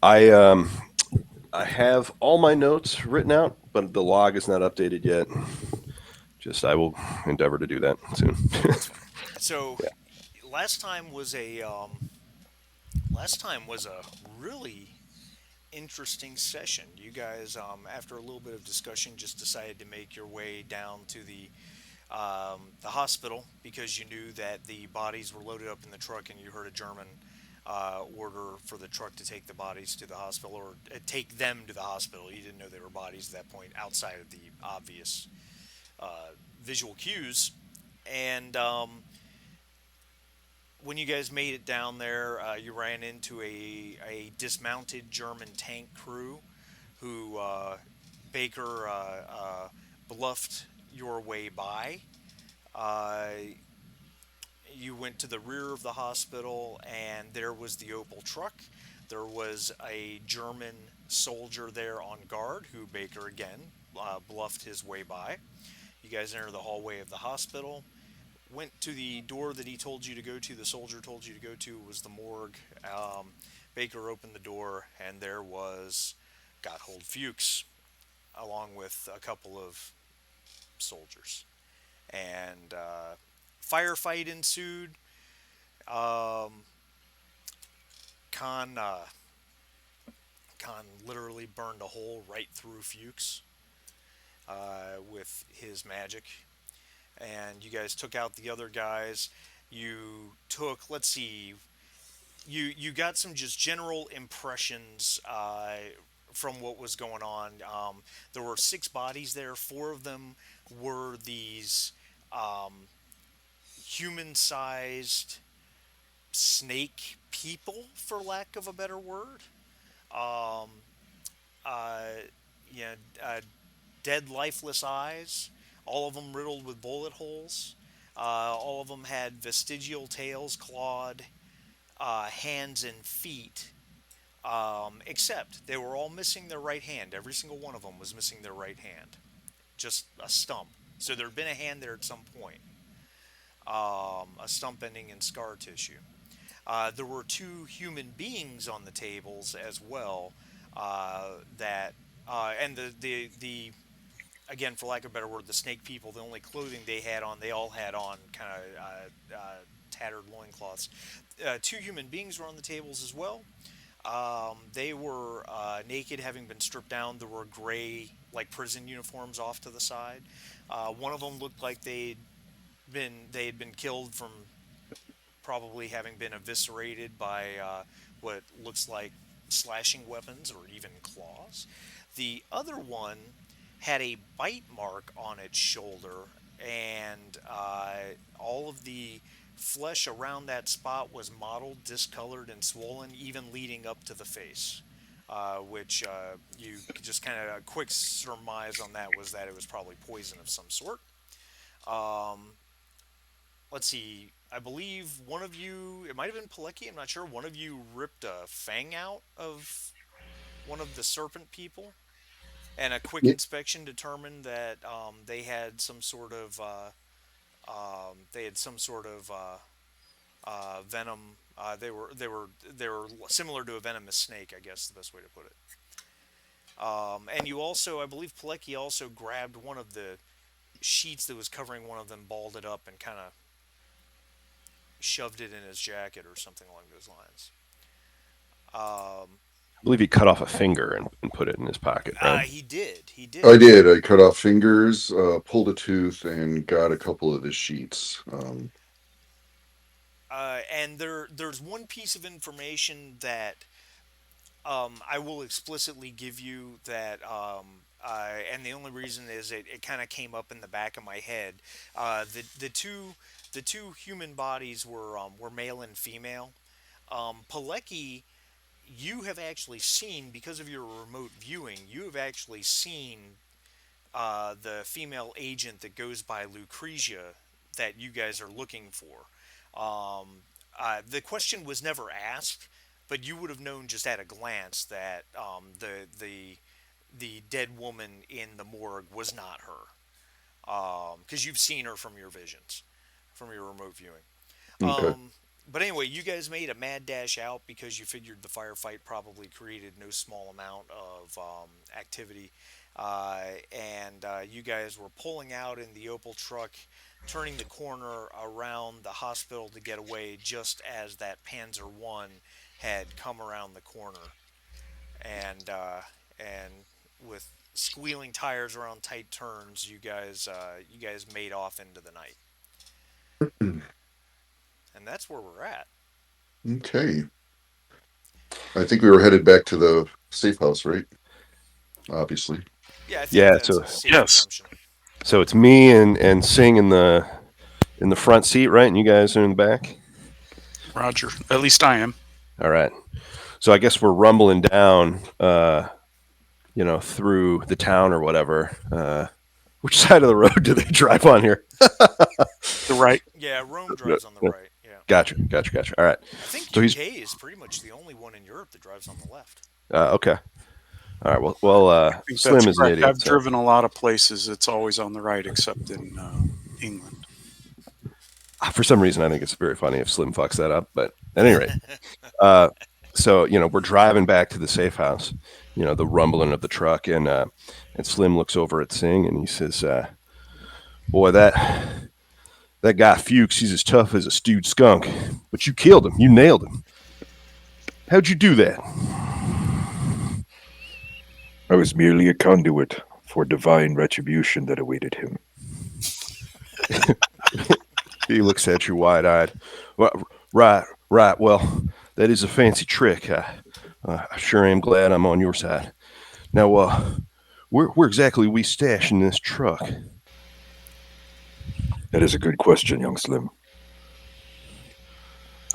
I I have all my notes written out, but the log is not updated yet. Just I will endeavor to do that soon. That's fine. So Yeah. last time was a last time was a really interesting session. You guys, after a little bit of discussion, just decided to make your way down to the hospital because you knew that the bodies were loaded up in the truck, and you heard a German order for the truck to take the bodies to the hospital, or take them to the hospital. You didn't know they were bodies at that point, outside of the obvious visual cues. And when you guys made it down there, you ran into a dismounted German tank crew who Baker bluffed your way by. Uh, you went to the rear of the hospital, and there was the Opel truck. There was a German soldier there on guard who Baker again bluffed his way by. You guys enter the hallway of the hospital. Went to the door that he told you to go to. The soldier told you to go to was the morgue. Baker opened the door, and there was Gotthold Fuchs, along with a couple of soldiers. And firefight ensued. Um, Khan Khan literally burned a hole right through Fuchs with his magic, and you guys took out the other guys. You took, let's see, you got some just general impressions from what was going on. There were six bodies there. Four of them were these um, human-sized snake people, for lack of a better word. Um, uh, yeah, dead, lifeless eyes. All of them riddled with bullet holes. All of them had vestigial tails, clawed hands and feet, except they were all missing their right hand. Every single one of them was missing their right hand, just a stump. So there had been a hand there at some point, a stump ending in scar tissue. There were two human beings on the tables as well. That and the again, for lack of a better word, the snake people. The only clothing they had on, they all had on kind of tattered loincloths. Two human beings were on the tables as well. They were naked, having been stripped down. There were gray, like prison uniforms off to the side. One of them looked like they had been killed from probably having been eviscerated by what looks like slashing weapons or even claws. The other one had a bite mark on its shoulder, and all of the flesh around that spot was mottled, discolored, and swollen, even leading up to the face. Which you just kind of a quick surmise on that was that it was probably poison of some sort. Um, let's see. I believe one of you, it might have been Pilecki, I'm not sure. One of you ripped a fang out of one of the serpent people, and a quick Yeah. inspection determined that they had some sort of venom. They were similar to a venomous snake, I guess the best way to put it. And you also, I believe, Pilecki also grabbed one of the sheets that was covering one of them, balled it up, and kind of shoved it in his jacket or something along those lines. Um, I believe he cut off a finger and put it in his pocket, right? he did. He I did. did. I cut off fingers, pulled a tooth, and got a couple of the sheets. And there's one piece of information that I will explicitly give you that, and the only reason is it kind of came up in the back of my head. The two human bodies were male and female. Pilecki, you have actually seen, because of your remote viewing, you have actually seen the female agent that goes by Lucretia that you guys are looking for. The question was never asked, but you would have known just at a glance that the dead woman in the morgue was not her, because you've seen her from your visions, from your remote viewing. Okay. But anyway, you guys made a mad dash out because you figured the firefight probably created no small amount of activity. And you guys were pulling out in the Opel truck, turning the corner around the hospital to get away just as that Panzer One had come around the corner. And with squealing tires around tight turns, you guys made off into the night. And that's where we're at. Okay. I think we were headed back to the safe house, right? Obviously. Yeah, I think Yeah. that's So a safe Yes, assumption. it's me and Sing in the front seat, right? And you guys are in the back. Roger. At least I am. All right. So I guess we're rumbling down, through the town or whatever. Which side of the road do they drive on here? The right. Yeah, Rome drives on the right. Yeah. Gotcha. All right. I think So he's UK is pretty much the only one in Europe that drives on the left. okay. All right. I think that's Slim is an correct. idiot. I've So driven a lot of places. It's always on the right, except in England. for some reason, I think it's very funny if Slim fucks that up. But at any rate, uh, so we're driving back to the safe house. The rumbling of the truck, and Slim looks over at Sing and he says, "Boy, that guy Fuchs, he's as tough as a stewed skunk. But you killed him. You nailed him. How'd you do that?" I was merely a conduit for divine retribution that awaited him. He looks at you wide-eyed. Well, right. Well, that is a fancy trick. I sure am glad I'm on your side. Now, where exactly we stashing this truck? That is a good question, young Slim.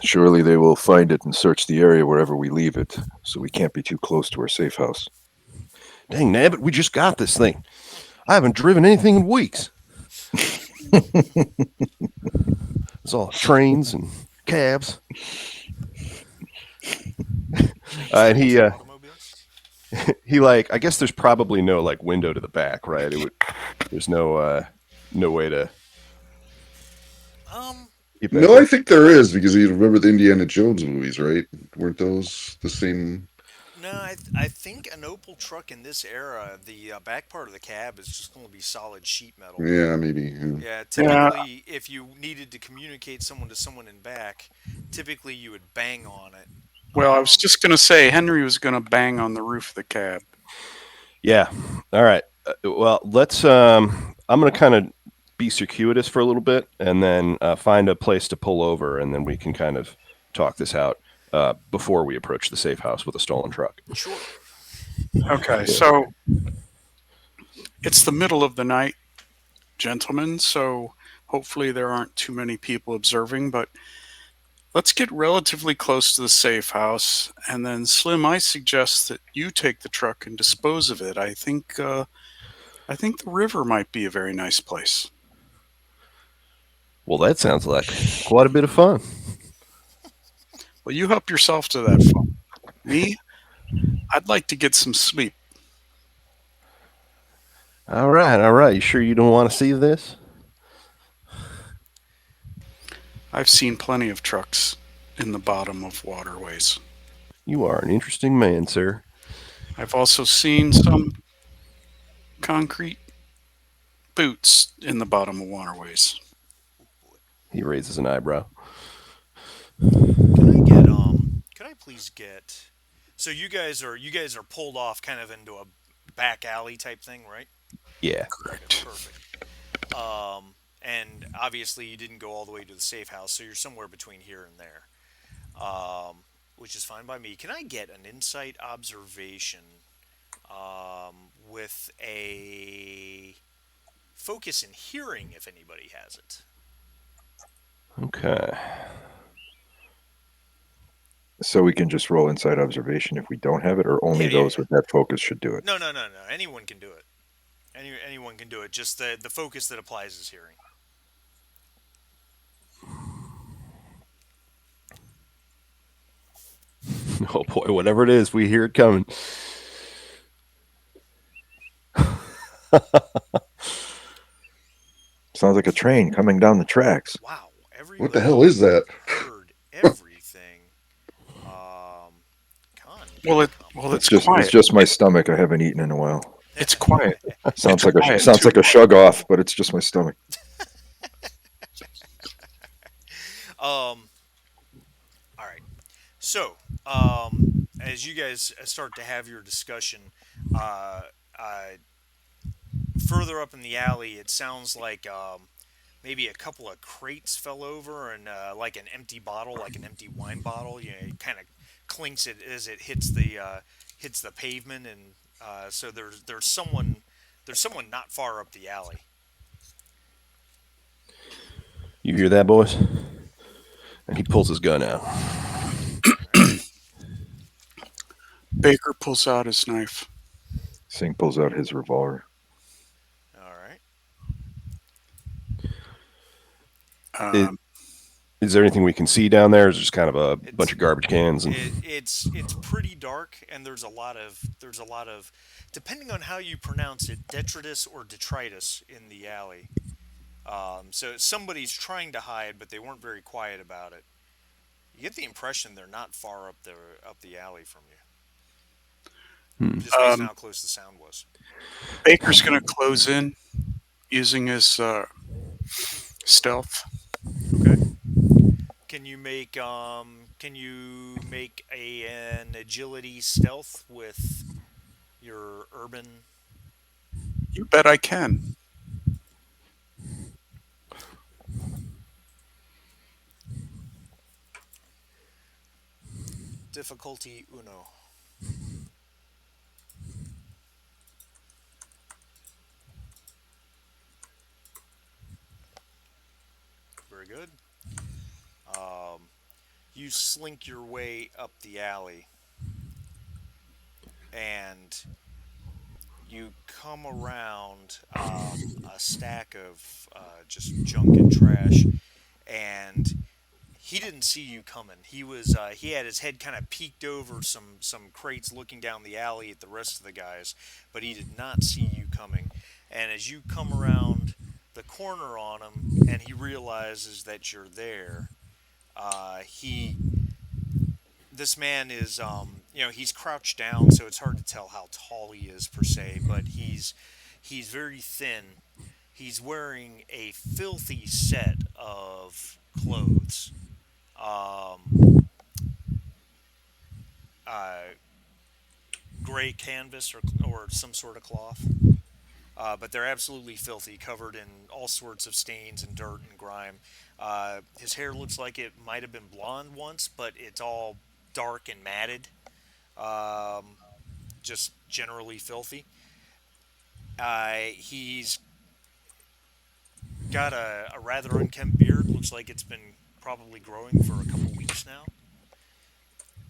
Surely they will find it and search the area wherever we leave it, so we can't be too close to our safe house. Dang, nabbit, we just got this thing. I haven't driven anything in weeks. It's all trains and cabs. And he Automobiles? I guess there's probably no like window to the back, right? There's no way to Um, get back No, there. I think there is because you remember the Indiana Jones movies, right? Weren't those the same? no, I think an Opel truck in this era, the back part of the cab is just going to be solid sheet metal. Yeah, maybe. Yeah. Yeah, Yeah. typically, if you needed to communicate someone to someone in back, typically you would bang on it. Well, I was Um, just going to say Henry was going to bang on the roof of the cab. Yeah. All right. Well, let's. I'm going to kind of be circuitous for a little bit, and then find a place to pull over, and then we can kind of talk this out before we approach the safe house with a stolen truck. sure. Okay, so it's the middle of the night, gentlemen, so hopefully there aren't too many people observing, but let's get relatively close to the safe house, and then Slim, I suggest that you take the truck and dispose of it. I think the river might be a very nice place. Well, that sounds like quite a bit of fun. Well, you help yourself to that fun. Me, I'd like to get some sleep. All right. You sure you don't want to see this? I've seen plenty of trucks in the bottom of waterways. You are an interesting man, sir. I've also seen some concrete boots in the bottom of waterways. He raises an eyebrow. Could I please get? So you guys are pulled off kind of into a back alley type thing, right? Yeah. Correct. Perfect. And obviously you didn't go all the way to the safe house, so you're somewhere between here and there, which is fine by me. Can I get an insight observation with a focus in hearing, if anybody has it? Okay. So we can just roll inside observation if we don't have it, or only Yeah. those with that focus should do it. No. Anyone can do it. Anyone can do it. Just the focus that applies is hearing. Oh boy, whatever it is, we hear it coming. Sounds like a train coming down the tracks. Wow, What the everybody hell is that? heard It's It's quiet. just my stomach. I haven't eaten in a while. It's quiet. Sounds It's like a quiet sounds too. like a shug off, but it's just my stomach. Um, all right. So, um, as you guys start to have your discussion, uh, uh, further up in the alley, it sounds like maybe a couple of crates fell over and like an empty bottle, like an empty wine bottle. You know, it kind of clinks it as it hits the pavement, and so there's someone not far up the alley. You hear that, boys? And he pulls his gun out. All right. Baker pulls out his knife. Singh pulls out his revolver. All right. Is, Um, is there anything we can see down there? Or is it just kind of a bunch It's of garbage cans? And it's pretty dark, and there's a lot of, depending on how you pronounce it, detritus or detritus in the alley. So somebody's trying to hide, but they weren't very quiet about it. You get the impression they're not far up the alley from hmm. you, just based on um, how close the sound was. Baker's going to close in using his stealth. Okay. Can you make an agility stealth with your urban You bet I can. difficulty uno? Very good. Um, you slink your way up the alley, and you come around a stack of just junk and trash, and he didn't see you coming. He had his head kind of peeked over some crates, looking down the alley at the rest of the guys, but he did not see you coming. And as you come around the corner on him, and he realizes that you're there, he this man is he's crouched down, so it's hard to tell how tall he is per se, but he's very thin. He's wearing a filthy set of clothes, um, uh, gray canvas or some sort of cloth, but they're absolutely filthy, covered in all sorts of stains and dirt and grime. His hair looks like it might have been blonde once, but it's all dark and matted. Um, just generally filthy. He's got a rather unkempt beard. Looks like it's been probably growing for a couple weeks now.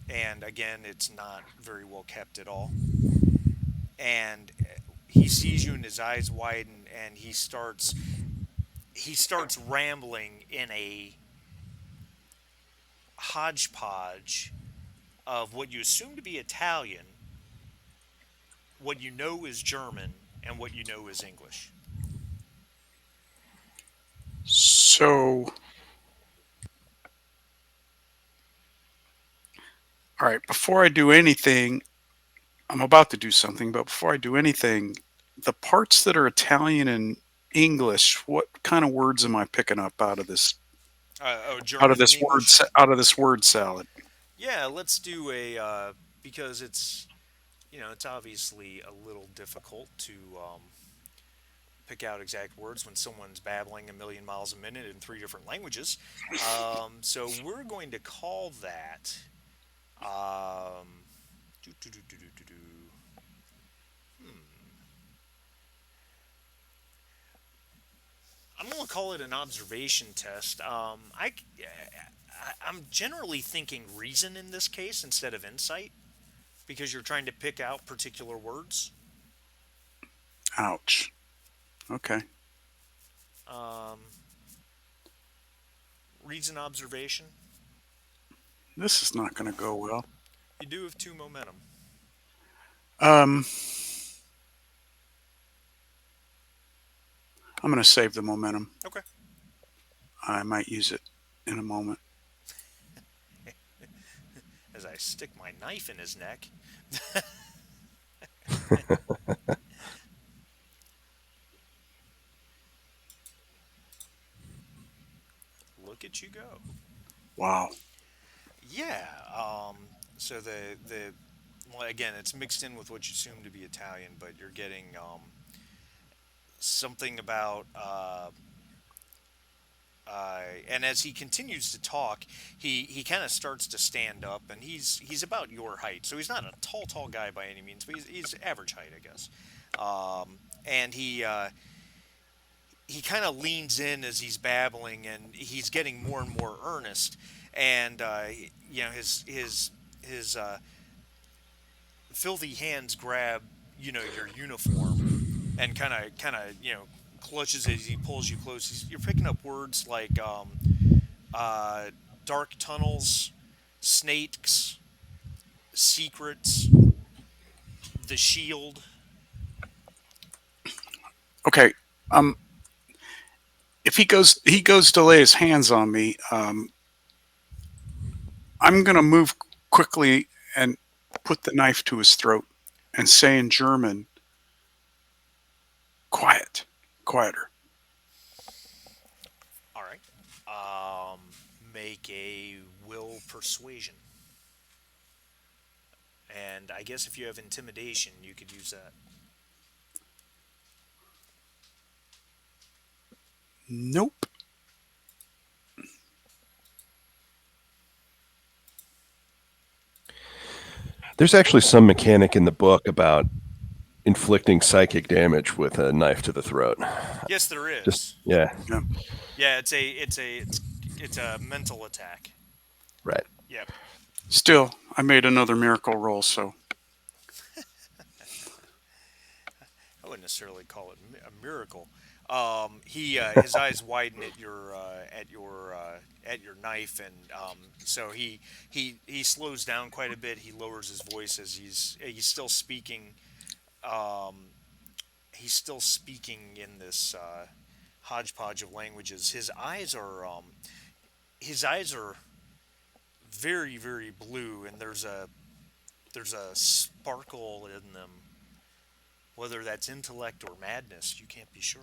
And again, it's not very well kept at all. And he sees you, and his eyes widen, and he starts rambling in a hodgepodge of what you assume to be Italian, what you know is German, and what you know is English. So, all right, before I do anything, I'm about to do something, but before I do anything, the parts that are Italian and English, what kind of words am I picking up German and English. out of this word salad? Yeah, let's do a because it's obviously a little difficult to pick out exact words when someone's babbling a million miles a minute in three different languages. So we're going to call that. Um, doo, doo, doo, doo, doo, doo, doo. I'm going to call it an observation test. I'm generally thinking reason in this case instead of insight because you're trying to pick out particular words. Ouch. Okay. Um, reason observation. This is not going to go well. You do have two momentum. Um, I'm going to save the momentum. Okay. I might use it in a moment. as I stick my knife in his neck. Look at you go. Wow. Yeah. So the well, again, it's mixed in with what you assume to be Italian, but you're getting something about and as he continues to talk, he kind of starts to stand up, and he's about your height, so he's not a tall guy by any means, but he's average height, I guess. And he kind of leans in as he's babbling, and he's getting more and more earnest, and his filthy hands grab your uniform and kind of clutches it as he pulls you close. You're picking up words like uh, dark tunnels, snakes, secrets, the shield. Okay. Um, if he goes to lay his hands on me, I'm gonna move quickly and put the knife to his throat and say in German, "Quiet, quieter." All right. Um, Make a will persuasion, and I guess if you have intimidation, you could use that. Nope. There's actually some mechanic in the book about inflicting psychic damage with a knife to the throat. Yes, there Just is. yeah, Yeah. Yeah, it's a mental attack. right. Yep. Still, I made another miracle roll, so I wouldn't necessarily call it a miracle. He his eyes widen at your knife, and so he slows down quite a bit. He lowers his voice as he's still speaking. Um, he's still speaking in this hodgepodge of languages. His eyes are very blue, and there's a sparkle in them. Whether that's intellect or madness, you can't be sure.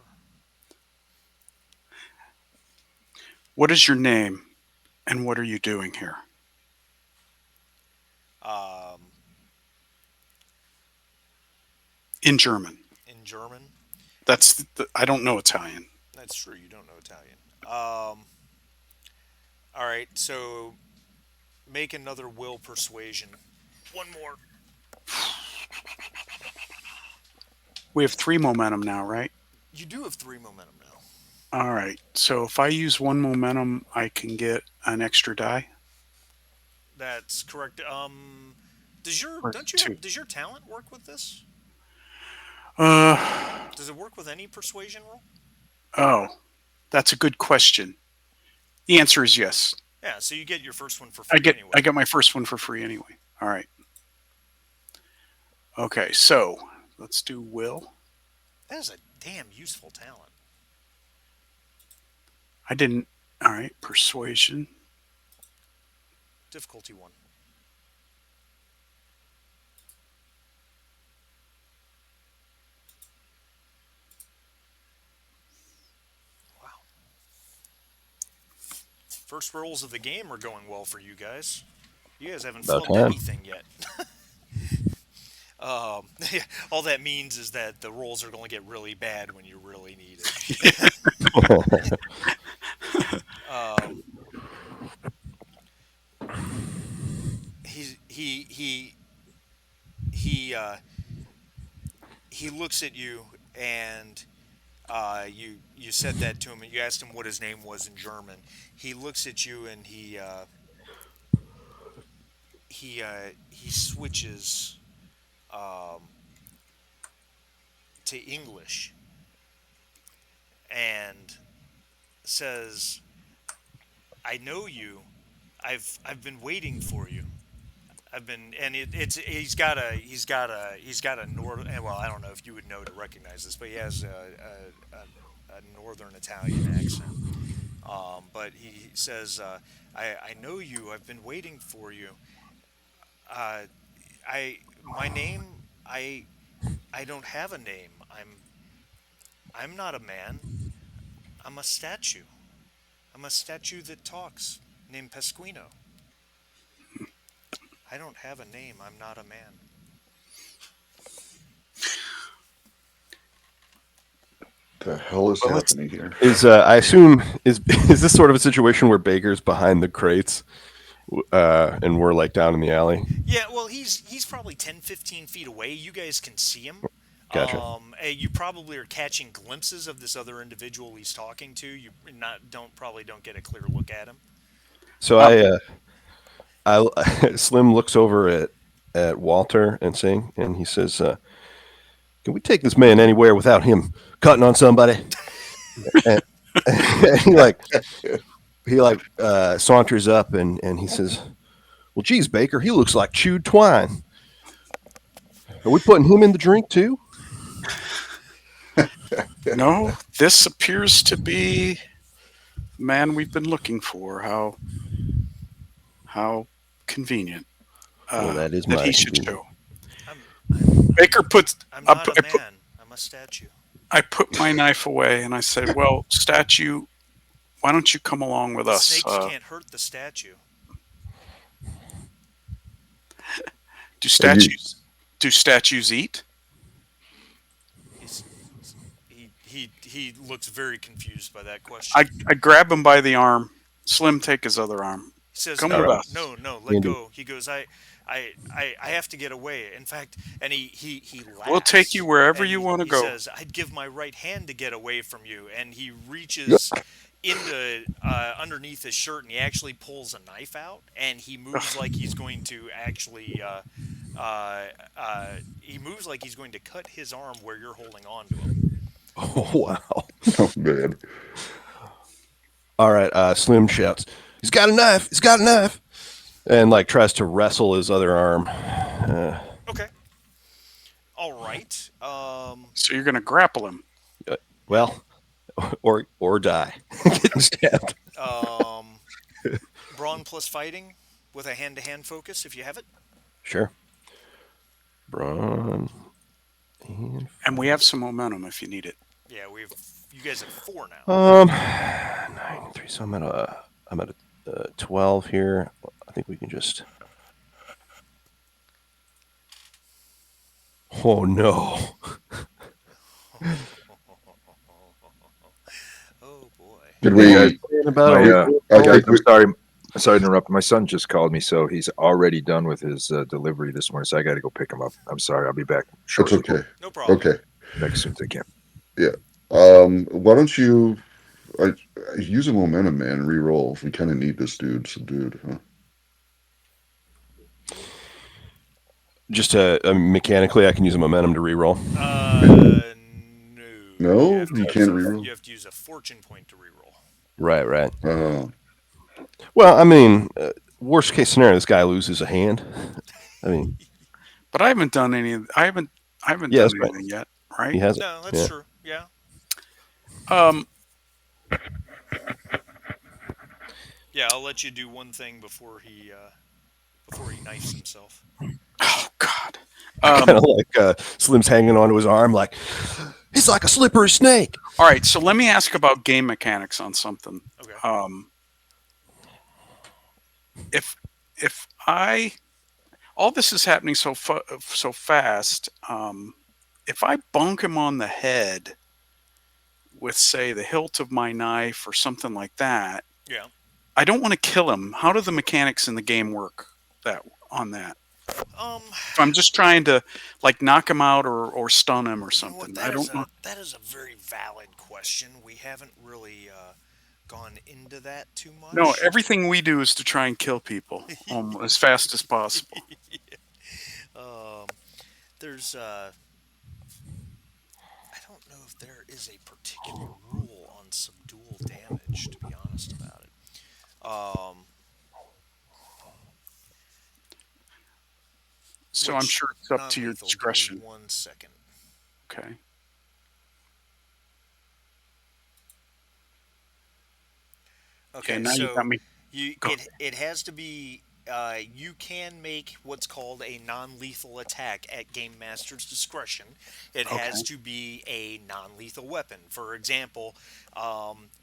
what is your name and what are you doing here? Um, In German. in German, I don't know Italian. that's true. You don't know Italian. All right, so make another will persuasion. One more. We have 3 momentum now, right? You do have three momentum now. All right. So if I use 1 momentum, I can get an extra die. That's correct. Does your Or don't you two. have does your talent work with this? Uh Does it work with any persuasion roll? oh, that's a good question. The answer is yes. Yeah, so you get your first one for I free get anyway. I get my first one for free anyway. All right. Okay, so let's do will. That is a damn useful talent. I didn't. All right, persuasion. Difficulty one. Wow. First rolls of the game are going well for you guys. You guys haven't About flubbed time. anything yet. Um, all that means is that the rolls are going to get really bad when you really need it. um, he he he he looks at you, and you said that to him, and you asked him what his name was in German. He looks at you, and he switches um, to English and says, "I know you. I've been waiting for you. I've been, and it's he's got a northern. Well, I don't know if you would know to recognize this, but he has a northern Italian accent. But he says, I know you. I've been waiting for you. Uh, my name, I don't have a name. I'm not a man. I'm a statue. I'm a statue that talks, named Pasquino. I don't have a name. I'm not a man. The hell is Well, let's happening here? Is I assume is this sort of a situation where Baker's behind the crates, and we're like down in the alley? Yeah, well, he's probably 10, 15 feet away. You guys can see him. Gotcha. You probably are catching glimpses of this other individual he's talking to. You not don't probably don't get a clear look at him. So um, I Slim looks over at Walter and Singh, and he says, "Can we take this man anywhere without him cutting on somebody?" And, and he saunters up and he says, "Well, geez, Baker, he looks like chewed twine. Are we putting him in the drink too?" no, this appears to be the man we've been looking for. How convenient Well, that is that he mighty should convenient. show. I'm Baker puts. I'm I not put, a I put man. I'm a statue. I put my knife away and I said, "Well, statue, why don't you come along with us? Snakes can't hurt the statue. Do And you, statues eat?" He's he looks very confused by that question. I grab him by the arm. Slim, take his other arm. He says, Come All with right, "No, us. no, no, let Andy. go." He goes, I have to get away. In fact, and he We'll take you laughs wherever and you want to he go. says, "I'd give my right hand to get away from you." And he reaches into underneath his shirt and he actually pulls a knife out and he moves like he's going to actually he moves like he's going to cut his arm where you're holding on to him. Oh wow! oh man, All right, Slim shouts, "He's got a knife! He's got a knife!" And like tries to wrestle his other arm. Okay. All right. So you're going to grapple him. Well, or die getting stabbed. Um, brawn plus fighting with a hand-to-hand focus if you have it. Sure. Braun. And we have some momentum if you need it. Yeah, you guys have 4 now. 9, 3. So I'm at a 12 here. I think we can just. Oh no! Oh boy. did Hey guys, we? About my, a I guys, think I'm sorry. Sorry to interrupt. My son just called me, so he's already done with his delivery this morning. So I got to go pick him up. I'm sorry. I'll be back that's shortly. okay. No problem. Okay, Back as soon as I can. yeah. Why don't you use a momentum, man, and re-roll? We kind of need this dude subdued, huh? just mechanically, I can use a momentum to reroll. No. No, You have to you use can't a, reroll. you have to use a fortune point to reroll. Right. Oh, Well, I mean, worst case scenario, this guy loses a hand. I mean, But I haven't done any. I haven't yeah, done that's right. anything yet, He right? has it. No, that's Yeah. true. Yeah. Um. Yeah, I'll let you do one thing before he knifes himself. Oh God. Kind of like Slim's hanging onto his arm, like he's like a slippery snake. All right. So let me ask about game mechanics on something. Okay. If I all this is happening so fast, if I bonk him on the head with, say, the hilt of my knife or something like that, Yeah. I don't want to kill him. How do the mechanics in the game work on that? If I'm just trying to like knock him out or stun him or You know what? something, I don't know. That is a very valid question. We haven't really gone into that too much. No, everything we do is to try and kill people as fast as possible. There's I don't know if there is a particular rule on subdual damage, to be honest about it. So I'm Which sure it's up to your non-lethal. Give me discretion. 1 second. Okay. Okay, Now you got so me. Go. it has to be you can make what's called a non-lethal attack at game master's discretion. It Okay. has to be a non-lethal weapon. For example,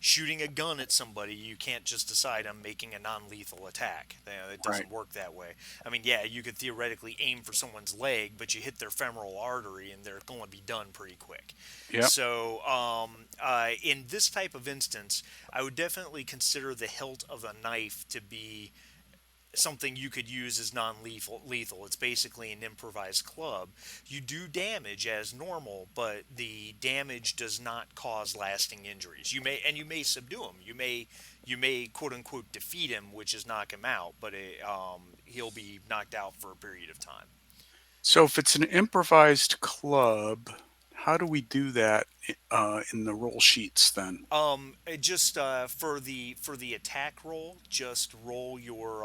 shooting a gun at somebody, you can't just decide I'm making a non-lethal attack. It Right. doesn't work that way. I mean, yeah, you could theoretically aim for someone's leg, but you hit their femoral artery and they're going to be done pretty quick. Yep. So, in this type of instance, I would definitely consider the hilt of a knife to be something you could use as non-lethal. It's basically an improvised club. You do damage as normal, but the damage does not cause lasting injuries. You may subdue him. You may quote unquote defeat him, which is knock him out, but he'll be knocked out for a period of time. So if it's an improvised club, how do we do that in the roll sheets then? Just for the attack roll, just roll your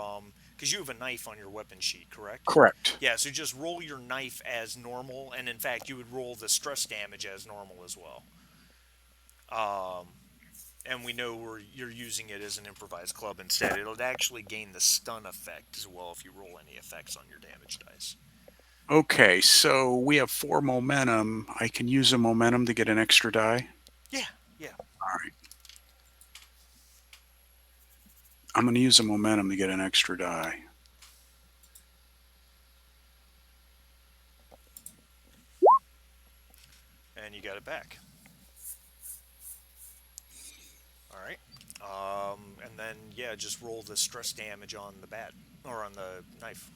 because you have a knife on your weapon sheet, correct? Correct. Yeah, so just roll your knife as normal, and in fact, you would roll the stress damage as normal as well. Um, and we know you're using it as an improvised club instead. It'll actually gain the stun effect as well if you roll any effects on your damage dice. Okay, so we have 4 momentum. I can use a momentum to get an extra die. Yeah, yeah. All right. I'm going to use a momentum to get an extra die. And you got it back. All right. And then yeah, just roll the stress damage on the bat or on the knife.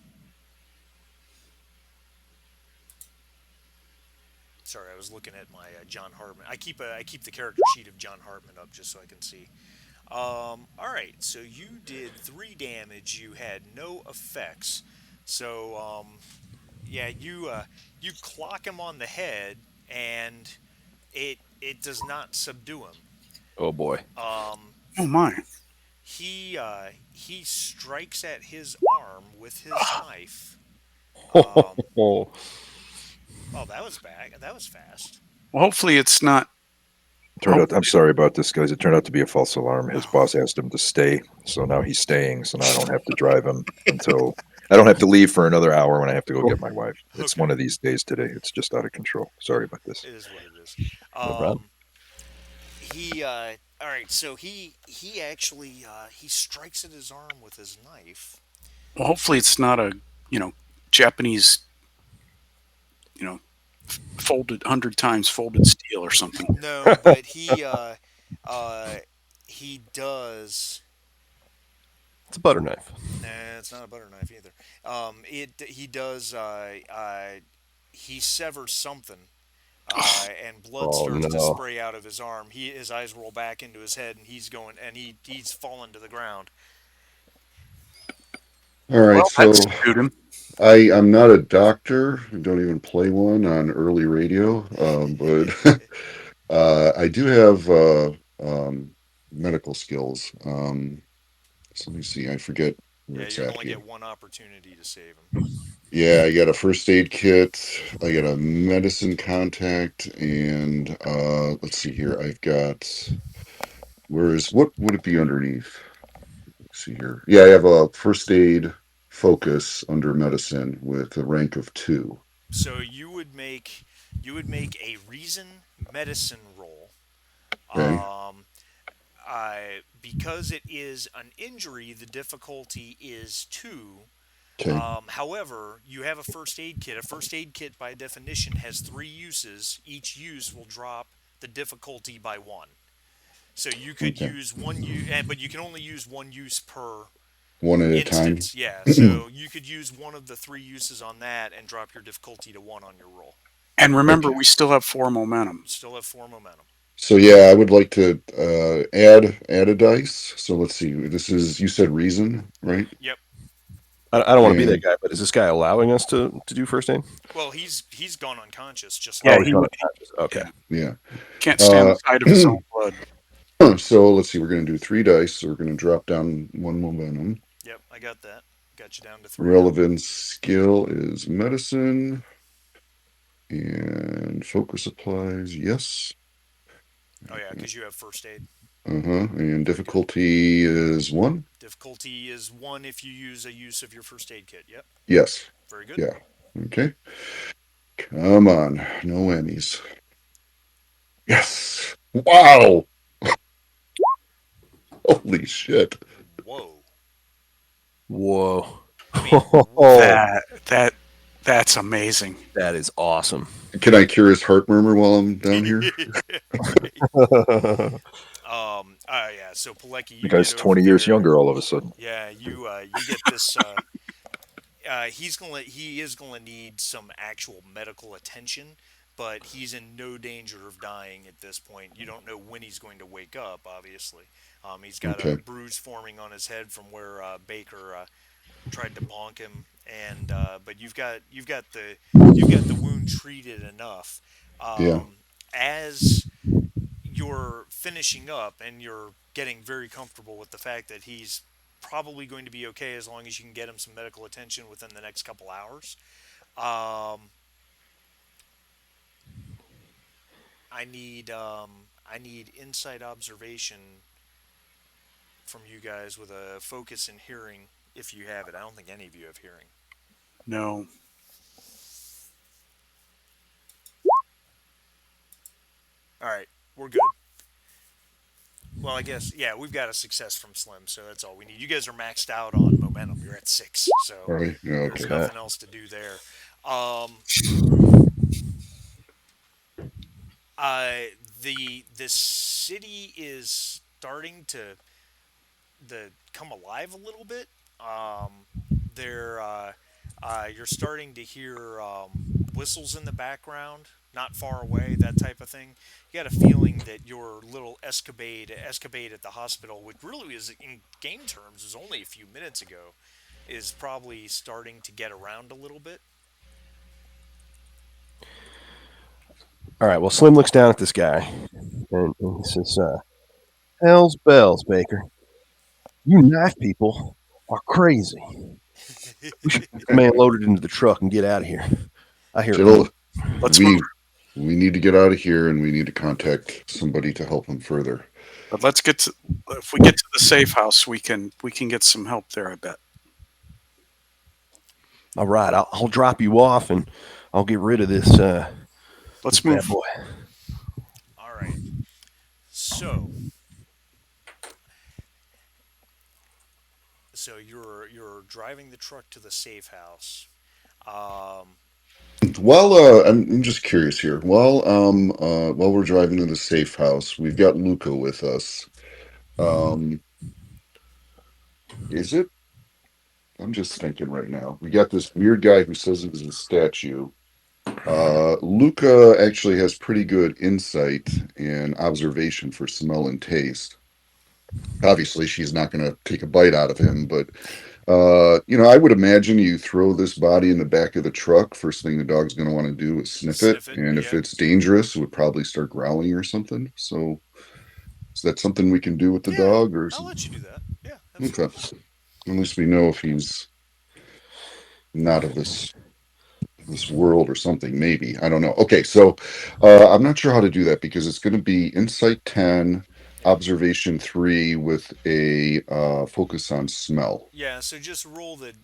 Sorry, I was looking at my John Hartman. I keep the character sheet of John Hartman up just so I can see. All right, so you did 3 damage. You had no effects. So yeah, you clock him on the head, and it does not subdue him. Oh boy. Um, Oh my. he strikes at his arm with his knife. Um, Oh, oh, that was back. That was fast. Well, hopefully it's not. Turned out, I'm sorry about this, guys. It turned out to be a false alarm. His Oh, boss asked him to stay, so now he's staying. So now I don't have to drive him until I don't have to leave for another hour when I have to go get my wife. It's Okay, one of these days today. It's just out of control. Sorry about this. it is what it is. no problem. He all right. So he actually he strikes at his arm with his knife. well, hopefully it's not a Japanese folded 100 times folded steel or something. No, but uh he does. It's a butter knife. Nah, it's not a butter knife either. It he does. He severs something, and blood Oh starts to no. spray out of his arm. His eyes roll back into his head, and he's fallen to the ground. All right, Well, that so screwed him. I'm not a doctor. I don't even play one on early radio, but I do have medical skills. So let me see. I forget where Yeah, it's you're at gonna here. get one opportunity to save him. Yeah, I got a first aid kit. I got a medicine contact, and let's see here. I've got what would it be underneath? Let's see here. Yeah, I have a first aid focus under medicine with a rank of 2. So you would make a reason medicine roll. Okay. Um, because it is an injury, the difficulty is 2. Okay. However, you have a first aid kit. A first aid kit, by definition, has 3 uses. Each use will drop the difficulty by 1. So you could Okay. use but you can only use 1 use per One at a time. instance. Yeah, so you could use one of the 3 uses on that and drop your difficulty to 1 on your roll. And remember, Okay. we still have 4 momentum. Still have 4 momentum. So yeah, I would like to add a dice. So let's see. This is, you said reason, right? Yep. I don't want to be that And guy, but is this guy allowing us to do first aid? Well, he's gone unconscious, just Yeah, Oh, like he's you. gone unconscious. Okay. yeah, yeah. can't stand the sight of his own blood. So let's see. We're going to do 3 dice. So we're going to drop down 1 momentum. Yep, I got that. Got you down to 3 now. Relevant skill is medicine, and focus applies. Yes. Oh yeah, because you have first aid. And difficulty is one? Difficulty is one if you use a use of your first aid kit. Yep. Yes. Very good. Yeah. Okay. Come on. No Emmys. Yes. Wow. Holy shit. Whoa. Whoa. I mean, Oh, That's amazing. that is awesome. Can I cure his heart murmur while I'm down here? right. All Yeah. So Pilecki, The you get guy's over 20 years there. younger all of a sudden. Yeah. You get this. He is gonna need some actual medical attention, but he's in no danger of dying at this point. You don't know when he's going to wake up. Obviously, he's got a Okay. bruise forming on his head from where Baker tried to bonk him, and but you've got the wound treated enough. Yeah. As you're finishing up and you're getting very comfortable with the fact that he's probably going to be okay as long as you can get him some medical attention within the next couple hours. Um, I need insight observation from you guys with a focus in hearing if you have it. I don't think any of you have hearing. No. All right, we're good. Well, I guess yeah, we've got a success from Slim, so that's all we need. You guys are maxed out on momentum. You're at 6, All so right. Yeah, there's okay. nothing else to do there. Um, the city is starting to come alive a little bit. There, you're starting to hear whistles in the background, not far away, that type of thing. You got a feeling that your little escapade at the hospital, which really is in game terms is only a few minutes ago, is probably starting to get around a little bit. right. Well, Slim looks down at this guy and he says, "Hell's bells, Baker. You knife people are crazy. We should get the man loaded into the truck and get out of here. I hear Jill, Emmett." Let's move. we need to get out of here and we need to contact somebody to help him further. But let's get to. If we get to the safe house, we can get some help there. I bet. All right, I'll drop you off and I'll get rid of this Let's bad move. boy. All right. So, so you're driving the truck to the safe house. Um, Well, I'm just curious here. While we're driving to the safe house, we've got Luca with us. Um, is it? I'm just thinking right now. We got this weird guy who says it was a statue. Luca actually has pretty good insight and observation for smell and taste. Obviously, she's not going to take a bite out of him, but I would imagine you throw this body in the back of the truck. First thing the dog's going to want to do is sniff it, sniff it. and if Yep. it's dangerous, it would probably start growling or something. So, is that something we can do with the Yeah, dog, or is I'll it, let you do that. Yeah, okay? absolutely. At least we know if he's not of this world or something. Maybe I don't know. Okay, so I'm not sure how to do that because it's going to be insight 10, observation 3 with a focus on smell. Yeah, so just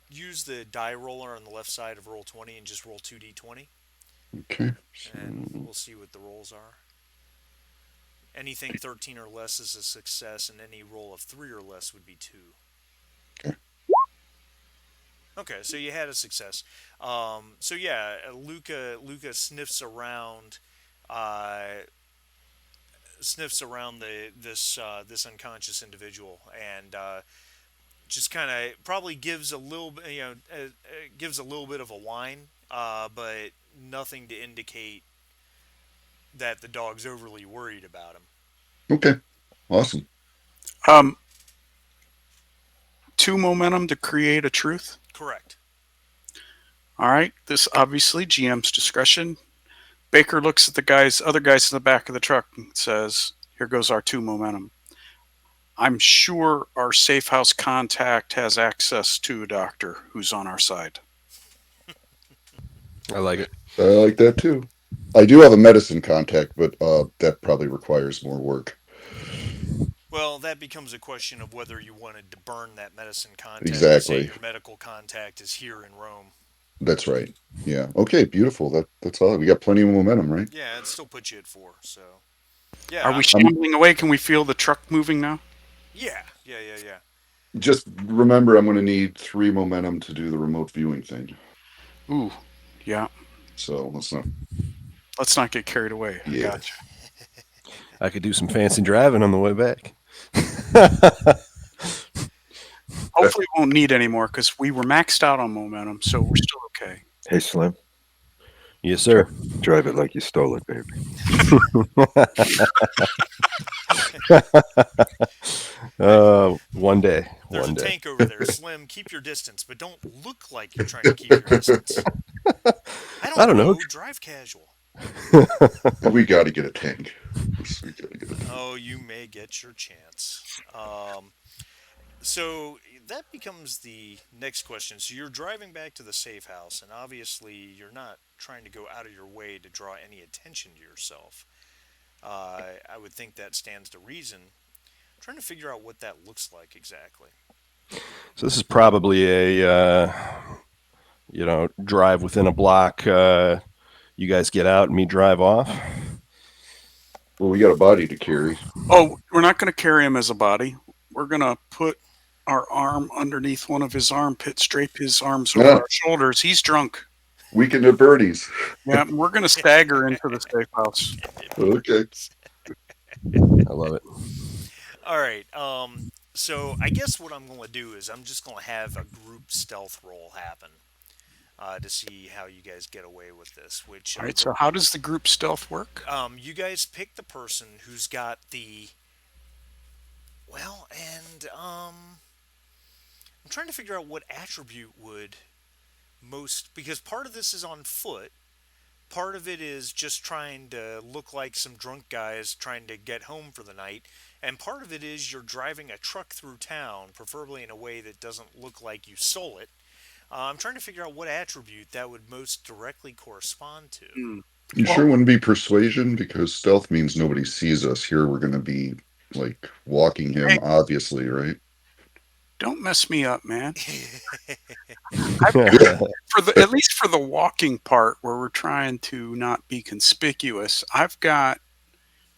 use the die roller on the left side of roll 20 and just roll 2d20 Okay, and so we'll see what the rolls are. Anything 13 or less is a success and any roll of 3 or less would be 2. okay. Okay, so you had a success. So yeah, Luca uh, sniffs around this unconscious individual and just kind of probably gives a little bit, gives a little bit of a whine, but nothing to indicate that the dog's overly worried about him. Okay, awesome. Um, 2 momentum to create a truth. Correct. All right. This obviously GM's discretion. Baker looks at the other guys in the back of the truck and says, "Here goes our 2 momentum. I'm sure our safe house contact has access to a doctor who's on our side." I like it. I like that too. I do have a medicine contact, but that probably requires more work. Well, that becomes a question of whether you wanted to burn that medicine contact or say Exactly. your medical contact is here in Rome. That's right. Yeah. Okay. Beautiful. That's all. We got plenty of momentum, right? Yeah, it still puts you at 4. So, yeah, Are we I'm. I'm shambling away? Can we feel the truck moving now? Yeah, yeah, yeah, yeah. just remember I'm going to need 3 momentum to do the remote viewing thing. Ooh, yeah. So let's not. Let's not get carried away. I Yeah. got you. I could do some fancy driving on the way back. Hopefully, we won't need any more because we were maxed out on momentum, so we're still okay. Hey, Slim, Yes, drive, sir. drive it like you stole it, baby. There's One day, there's a one day. tank over there. Slim, keep your distance, but don't look like you're trying to keep your distance. I I don't don't know. know. Drive casual. We got to get a tank. We got to get a tank. Oh, you may get your chance. So that becomes the next question. So you're driving back to the safe house, and obviously you're not trying to go out of your way to draw any attention to yourself. I would think that stands to reason. I'm trying to figure out what that looks like exactly. So this is probably a drive within a block. You guys get out and me drive off. Well, we got a body to carry. Oh, we're not going to carry him as a body. We're going to put our arm underneath one of his armpits, drape his arms over Ah, our shoulders. He's drunk. weekend at Bernie's. Yeah, and we're going to stagger into the safe house. Okay. I love it. All right. So I guess what I'm going to do is I'm just going to have a group stealth roll happen to see how you guys get away with this. Which All right, so how does the group stealth work? you guys pick the person who's got the well, and I'm trying to figure out what attribute would most because part of this is on foot. Part of it is just trying to look like some drunk guys trying to get home for the night, and part of it is you're driving a truck through town, preferably in a way that doesn't look like you stole it. I'm trying to figure out what attribute that would most directly correspond to. Hmm. You Well, sure wouldn't be persuasion because stealth means nobody sees us. Here we're going to be like walking him, hey, obviously, right? don't mess me up, man. I've got, for the at least for the walking part where we're trying to not be conspicuous, I've got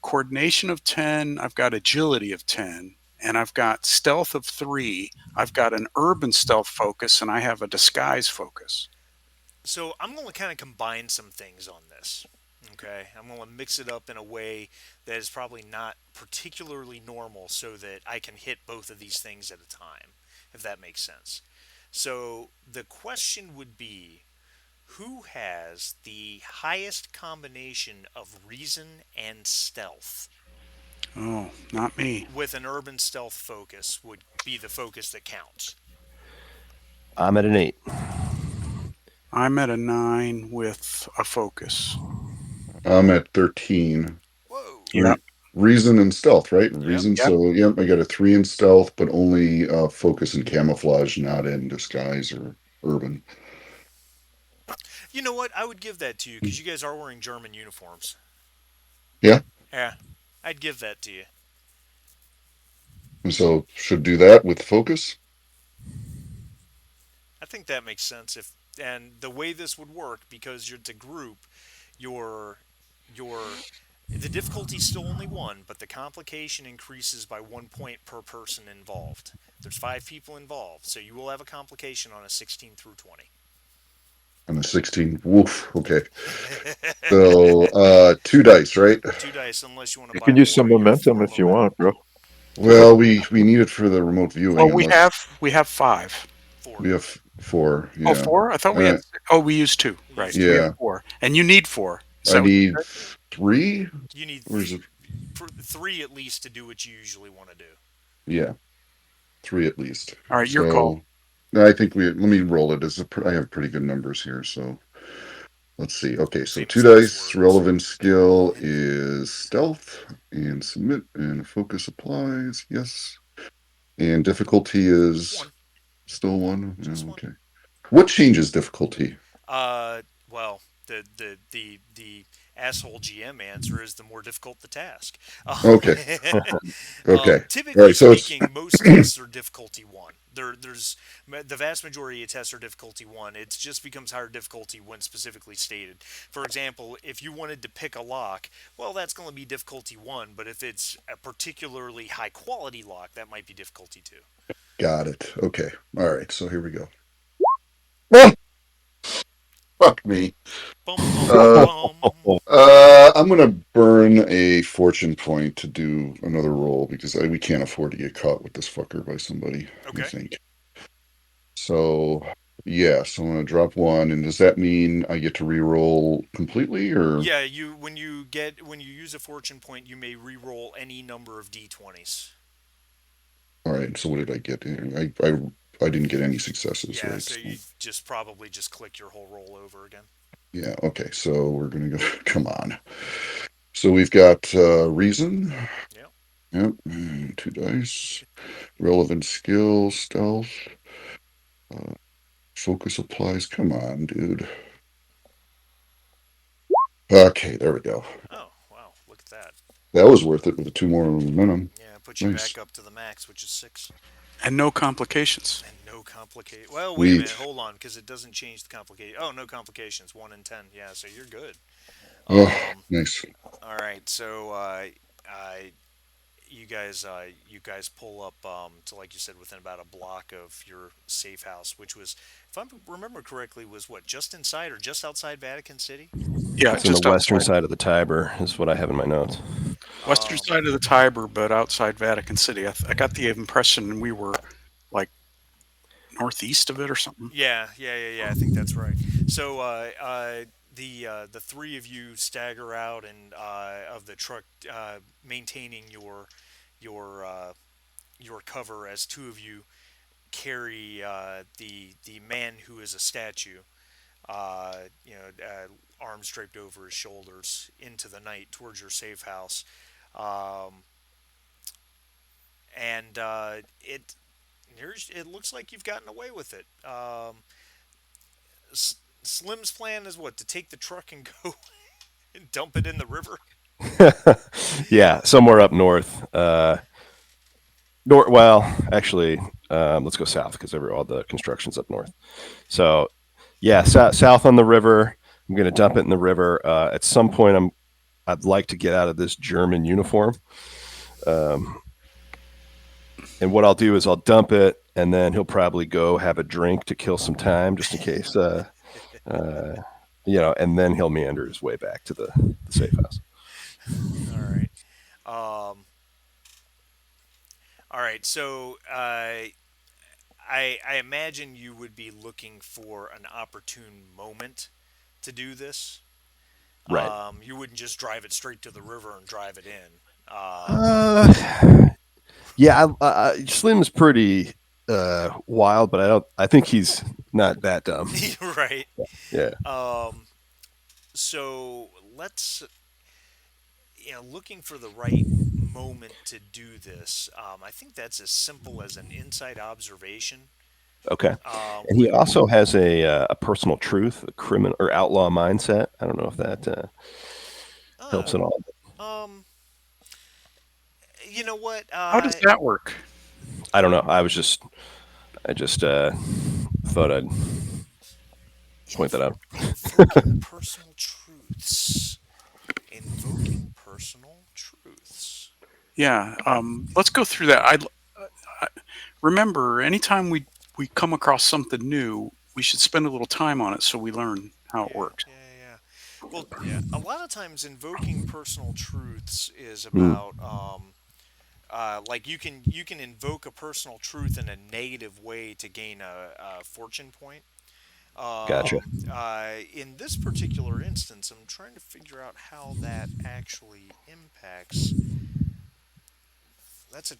coordination of 10, I've got agility of 10, and I've got stealth of 3. I've got an urban stealth focus, and I have a disguise focus. So I'm going to kind of combine some things on this. Okay, I'm going to mix it up in a way that is probably not particularly normal so that I can hit both of these things at a time, if that makes sense. So the question would be who has the highest combination of reason and stealth? Oh, not me. With an urban stealth focus would be the focus that counts. I'm at an 8. I'm at a 9 with a focus. I'm at 13. Whoa. Yep. Reason and stealth, right? Yep. Reason. Yep. So, yep, I got a 3 in stealth, but only focus and camouflage, not in disguise or urban. You know what? I would give that to you because you guys are wearing German uniforms. Yeah. Yeah, I'd give that to you. And so, should do that with focus. I think that makes sense. If and the way this would work because you're it's a group, your your the difficulty is still only one, but the complication increases by 1 point per person involved. There's 5 people involved, so you will have a complication on a 16 through 20. On a 16. Woof. Okay. So, 2 dice, right? 2 dice, unless you want to You buy can me use one some of your momentum 4 if you momentum. want, bro. Well, we need it for the remote viewing, Oh, we unless have 5. Four. we have 4. Oh, Yeah. 4? I thought we had. Uh, Oh, we used 2. You Right. used We two. have yeah. 4, and you need 4. Is I that what you need said? 3. You need Or is it? 3 at least to do what you usually want to do. Yeah. 3 at least. All right, your call. So, I think let me roll it. I have pretty good numbers here. So, let's see. Okay. So, two Famous last dice. words. Relevant skill is stealth and submit and focus applies. Yes. And difficulty is One. still 1. Just Yeah, one. okay. What changes difficulty? Uh, well, The asshole GM answer is the more difficult the task. Okay. Okay. All Typically right. So it's speaking, most tests are difficulty one. There's the vast majority of tests are difficulty one. It just becomes higher difficulty when specifically stated. For example, if you wanted to pick a lock, well, that's going to be difficulty one. But if it's a particularly high quality lock, that might be difficulty two. got it. Okay. All right. So here we go. Ah, fuck me. Bum bum bum Uh, bum. I'm gonna burn a fortune point to do another roll because we can't afford to get caught with this fucker by somebody. I Okay. think so. Yeah. So I'm gonna drop one, and does that mean I get to re-roll completely, or Yeah, you when you use a fortune point, you may re-roll any number of d20s. all right? So what did I get? I didn't get any successes, Yeah, right? so So you just probably just click your whole roll over again. yeah. Okay. So we're gonna go. Come on. So we've got reason. Yeah. Yep. And two dice. Relevant skill, stealth. Uh, focus applies. Come on, dude. Okay, there we go. Oh, wow, look at that. That was worth it with the two more momentum. Yeah, put you Nice. back up to the max, which is 6. And no complications. And no complicate. Well, wait a minute, Sweet. hold on, because it doesn't change the complicate. Oh, no complications, 1 and 10. Yeah, so you're good. Oh, Um, nice. all right, so you guys pull up to, like you said, within about a block of your safe house, which was, if I remember correctly, was what, just inside or just outside Vatican City? Yeah, It's on the just western outside. side of the Tiber, is what I have in my notes. Western Um, side of the Tiber, but outside Vatican City. I got the impression we were like northeast of it or something. yeah. I think that's right. So the three of you stagger out and of the truck, maintaining your your cover as two of you carry the man who is a statue, you know, arms draped over his shoulders into the night towards your safe house, um, and it looks like you've gotten away with it. Slim's plan is what, to take the truck and go and dump it in the river. Yeah, somewhere up north. Well, actually, let's go south because all the construction's up north. So, yeah, south on the river. I'm going to dump it in the river. At some point, I'd like to get out of this German uniform. Um, and what I'll do is I'll dump it, and then he'll probably go have a drink to kill some time, just in case. Uh, and then he'll meander his way back to the safe house. All right. Um, all right. So I imagine you would be looking for an opportune moment to do this. Right. You wouldn't just drive it straight to the river and drive it in. Uh, yeah, Slim's pretty wild, but I think he's not that dumb. Right. Yeah. Um, so let's, looking for the right moment to do this. I think that's as simple as an inside observation. Okay. And he With also has a personal truth, a criminal or outlaw mindset. I don't know if that helps uh, at all. um, you know what? How does that work? I don't know. I just thought I'd point that out. Invoking personal truths. Invoking personal truths. Yeah, let's go through that. I remember anytime we come across something new, we should spend a little time on it so we learn how it Yeah, works. yeah. Well, a lot of times invoking personal truths is Mm, about like you can invoke a personal truth in a negative way to gain a fortune point. gotcha. In this particular instance, I'm trying to figure out how that actually impacts. That's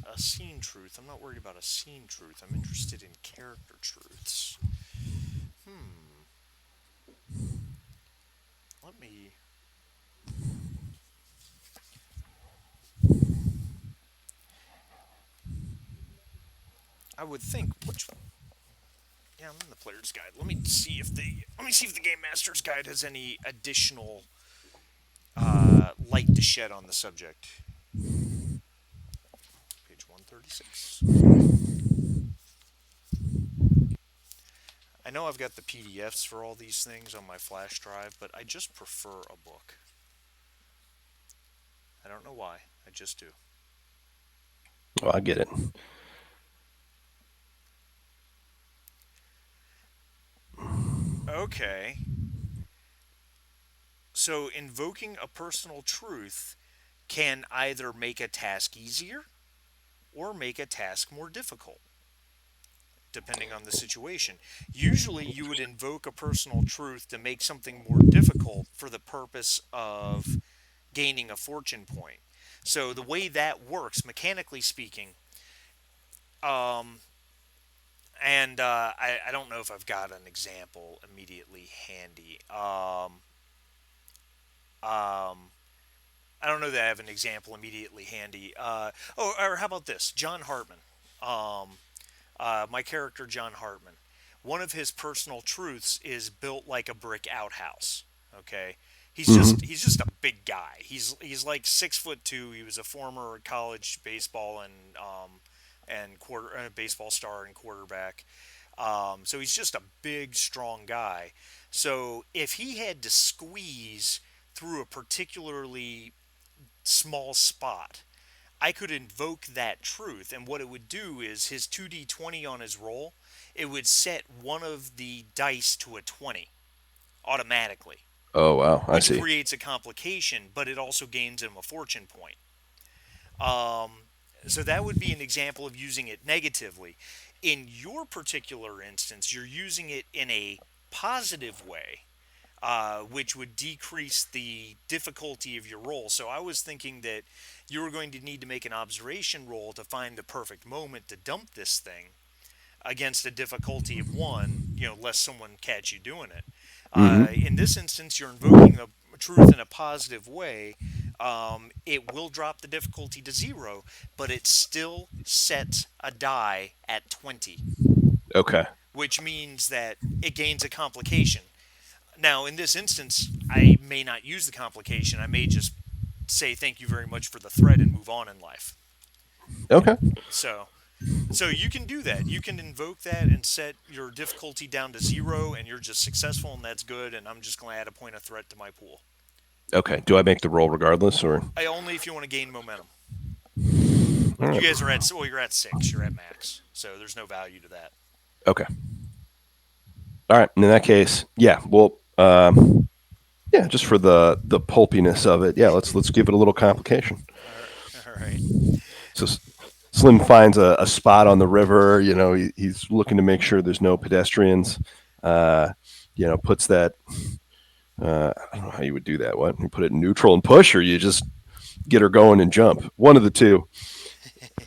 a scene truth. I'm not worried about a scene truth. I'm interested in character truths. Hmm. Let me. I would think which. Yeah, I'm in the player's guide. Let me see if the game master's guide has any additional light to shed on the subject. Page 136. I know I've got the PDFs for all these things on my flash drive, but I just prefer a book. I don't know why. I just do. Oh, I get it. Okay. So invoking a personal truth can either make a task easier or make a task more difficult, depending on the situation. Usually, you would invoke a personal truth to make something more difficult for the purpose of gaining a fortune point. So, the way that works, mechanically speaking, um, and I don't know if I've got an example immediately handy. Um, I don't know that I have an example immediately handy. Or how about this? John Hartman. Um, my character John Hartman. One of his personal truths is built like a brick outhouse. Okay, he's just Hmm. he's just a big guy. He's like 6'2". He was a former college baseball and baseball star and quarterback. So he's just a big, strong guy. So if he had to squeeze through a particularly small spot, I could invoke that truth, and what it would do is his 2d20 on his roll, it would set one of the dice to a 20 automatically, Oh, wow. I which see. creates a complication, but it also gains him a fortune point. Um, so that would be an example of using it negatively. In your particular instance, you're using it in a positive way, which would decrease the difficulty of your roll. So I was thinking that you were going to need to make an observation roll to find the perfect moment to dump this thing against a difficulty of one, lest someone catch you doing it. In Hmm. this instance, you're invoking the truth in a positive way. It will drop the difficulty to zero, but it still sets a die at 20, Okay. which means that it gains a complication. Now, in this instance, I may not use the complication. I may just say thank you very much for the threat and move on in life. Okay. So, so you can do that. You can invoke that and set your difficulty down to zero, and you're just successful, and that's good. And I'm just going to add a point of threat to my pool. Okay. Do I make the roll regardless, or? I only if you want to gain momentum. All You right. guys are at you're at six. You're at max, so there's no value to that. Okay. All right. In that case, yeah. Well, yeah, just for the pulpiness of it, yeah. Let's give it a little complication. All right. All right. So Slim finds a spot on the river. He's looking to make sure there's no pedestrians. Uh, puts that. I don't know how you would do that. What you put it in neutral and push, or you just get her going and jump. One of the two.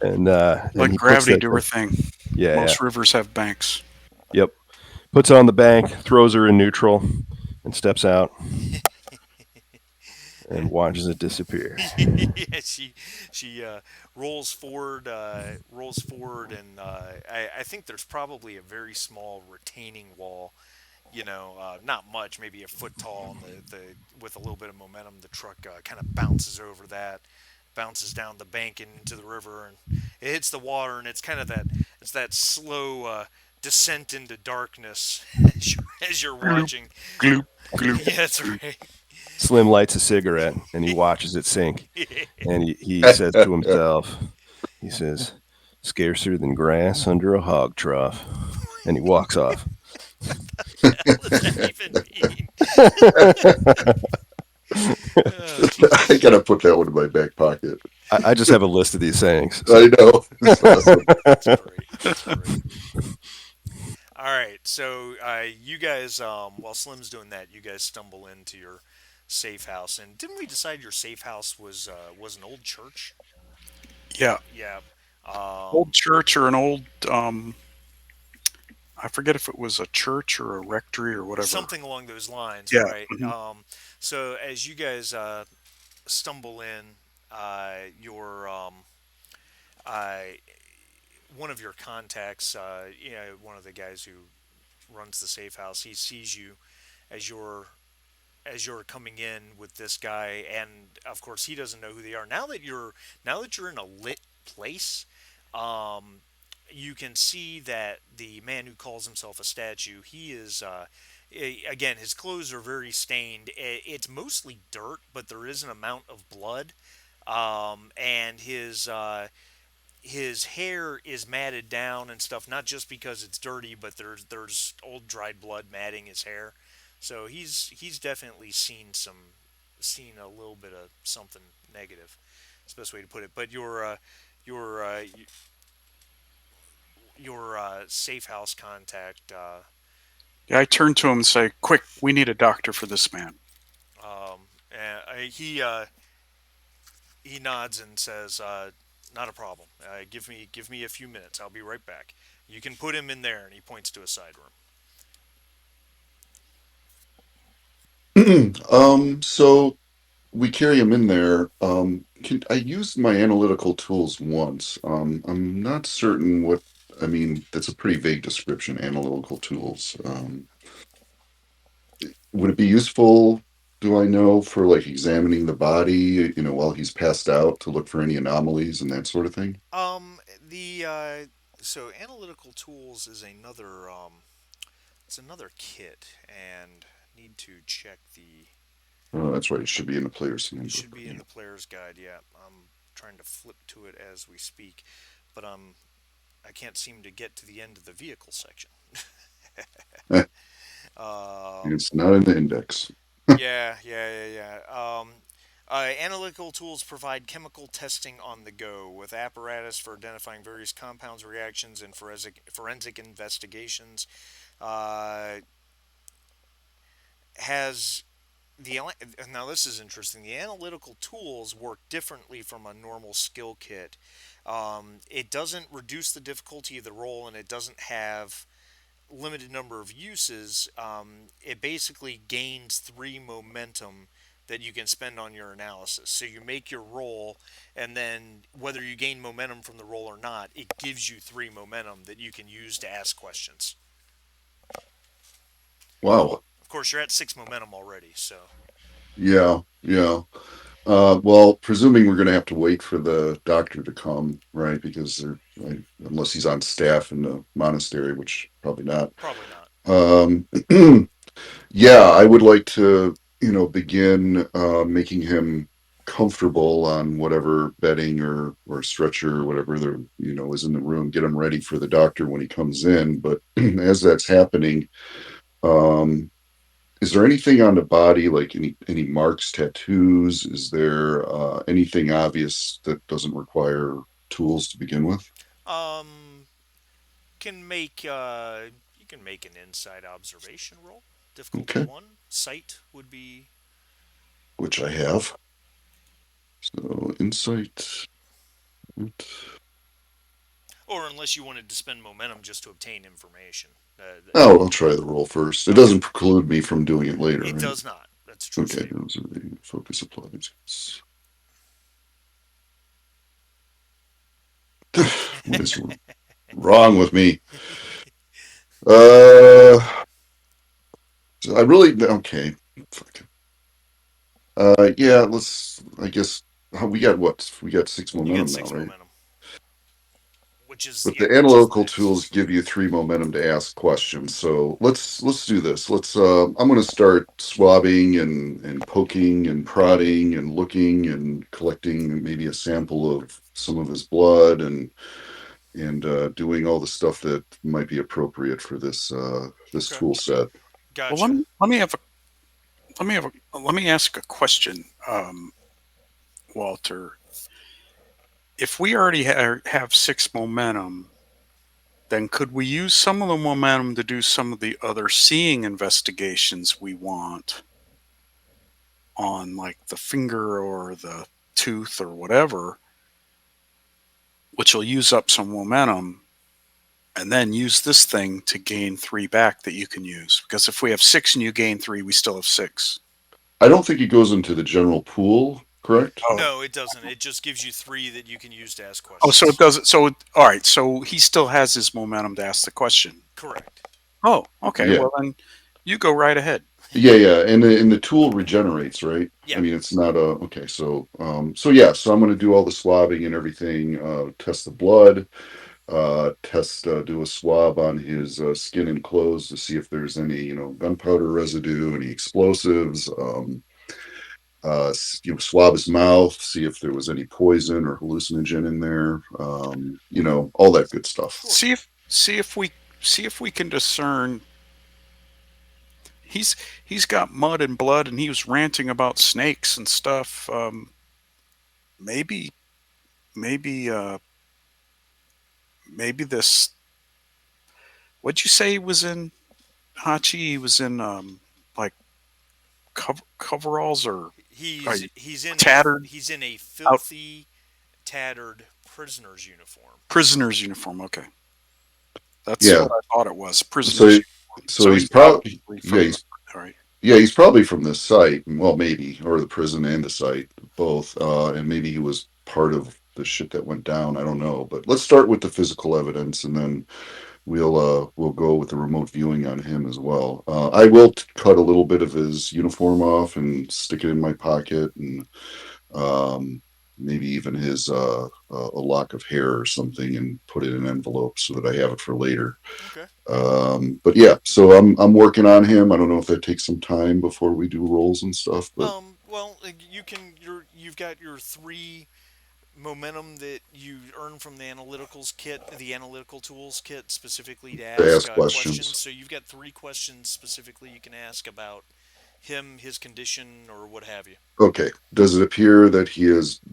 And Let he puts gravity that. do her thing. Yeah, yeah. Most rivers have banks. Yep. Puts it on the bank, throws her in neutral, and steps out and watches it disappear. Yeah, she rolls forward, and I think there's probably a very small retaining wall. Not much, maybe a foot tall, and the with a little bit of momentum, the truck kind of bounces over that, bounces down the bank and into the river, and it hits the water, and it's that slow descent into darkness as you're Gloop, watching. gloop, gloop, Yeah, that's gloop. right. Slim lights a cigarette and he watches it sink. And he says to himself, he says, scarcer than grass under a hog trough. And he walks off. Hell does that even mean? Oh, I Jesus. gotta put that one in my back pocket. I just have a list of these sayings. So. I know. It's awesome. That's great. That's great. All right, so you guys, while Slim's doing that, you guys stumble into your safe house, and didn't we decide your safe house was an old church? Yeah, Yeah, old um, church or an old I forget if it was a church or a rectory or whatever. something along those lines, Yeah. right? Mhm. So as you guys stumble in, your uh, one of your contacts, one of the guys who runs the safe house. He sees you as you're coming in with this guy, and of course he doesn't know who they are. Now that you're in a lit place, um, you can see that the man who calls himself a statue, he is again, his clothes are very stained. It's mostly dirt, but there is an amount of blood, and his hair is matted down and stuff, not just because it's dirty, but there's old dried blood matting his hair. So he's definitely seen a little bit of something negative. That's the best way to put it. But your safe house contact, Yeah, I turn to him and say, "Quick, we need a doctor for this man." he nods and says, "Not a problem. Give me a few minutes. I'll be right back. You can put him in there." And he points to a side room. So we carry him in there. I used my analytical tools once. I'm not certain what. I mean, that's a pretty vague description. Analytical tools. Would it be useful? Do I know for like examining the body, while he's passed out to look for any anomalies and that sort of thing? The So analytical tools is another kit, and need to check the. Oh, that's right. It should be in the player's It handbook. should be in the player's guide. Yeah, I'm trying to flip to it as we speak, but I can't seem to get to the end of the vehicle section. Eh, Um, it's not in the index. yeah, yeah, yeah, yeah. Analytical tools provide chemical testing on the go with apparatus for identifying various compounds, reactions, and forensic investigations. Uh, has the Now this is interesting. The analytical tools work differently from a normal skill kit. It doesn't reduce the difficulty of the role, and it doesn't have limited number of uses. It basically gains three momentum that you can spend on your analysis. So you make your roll, and then whether you gain momentum from the roll or not, it gives you three momentum that you can use to ask questions. Wow. Of course, you're at six momentum already, so Yeah, yeah. Well, presuming we're going to have to wait for the doctor to come, right? Because unless he's on staff in the monastery, which probably not. probably not. Um, yeah, I would like to, begin making him comfortable on whatever bedding or stretcher or whatever there, is in the room. Get him ready for the doctor when he comes in. But as that's happening, um, is there anything on the body, like any marks, tattoos? Is there anything obvious that doesn't require tools to begin with? Um, can make You can make an inside observation roll. Difficulty Okay, one. Sight would be, which I have. So insight. or unless you wanted to spend momentum just to obtain information. Oh, I'll try the roll first. It Okay, doesn't preclude me from doing it later, it right? does not. That's a true Okay, statement. those are the focus applied. What is wrong with me? Uh, I really okay. Fuck. Yeah. Let's. I guess we got what? We got six You get momentum now, six right? momentum, which is But the which is analytical tools nice. give you three momentum to ask questions. So let's do this. I'm going to start swabbing and poking and prodding and looking and collecting maybe a sample of some of his blood and doing all the stuff that might be appropriate for this Okay, tool set. Well, gotcha. let me ask a question, Walter. If we already have six momentum, then could we use some of the momentum to do some of the other seeing investigations we want on, like the finger or the tooth or whatever, which will use up some momentum, and then use this thing to gain three back that you can use? Because if we have six and you gain three, we still have six. I don't think it goes into the general pool, correct? Oh, No, it doesn't. It just gives you three that you can use to ask oh, so it questions. doesn't. So all right. So he still has his momentum to ask the question. Correct. Oh, okay. Yeah, Well, then you go right ahead. yeah, yeah, and the tool regenerates, right? I Yeah. mean, it's not a okay. So yeah, so I'm going to do all the swabbing and everything. Test the blood. Do a swab on his skin and clothes to see if there's any, gunpowder residue, any explosives. Swab his mouth, see if there was any poison or hallucinogen in there. All that good stuff. Sure. See if we can discern. He's got mud and blood, and he was ranting about snakes and stuff. Maybe maybe maybe this. What'd you say he was in, Hachi? He was in like coveralls or He's he's in a tattered he's in a out filthy, tattered prisoner's uniform. prisoner's uniform. Okay, that's Yeah. what I thought it was. Prisoner's So uniform. so So he's he's probably obviously yeah from the. he's All right. yeah he's probably from the site. Well, maybe or the prison and the site both. And maybe he was part of the shit that went down. I don't know. But let's start with the physical evidence, and then we'll go with the remote viewing on him as well. I will cut a little bit of his uniform off and stick it in my pocket, and um, maybe even his a lock of hair or something, and put it in an envelope so that I have it for later. Okay. But yeah, so I'm working on him. I don't know if that takes some time before we do rolls and stuff, but Well, you've got your three momentum that you earn from the analytical tools kit specifically to to ask ask questions. questions. So you've got three questions specifically you can ask about him, his condition, or what have you. Okay. Does it appear that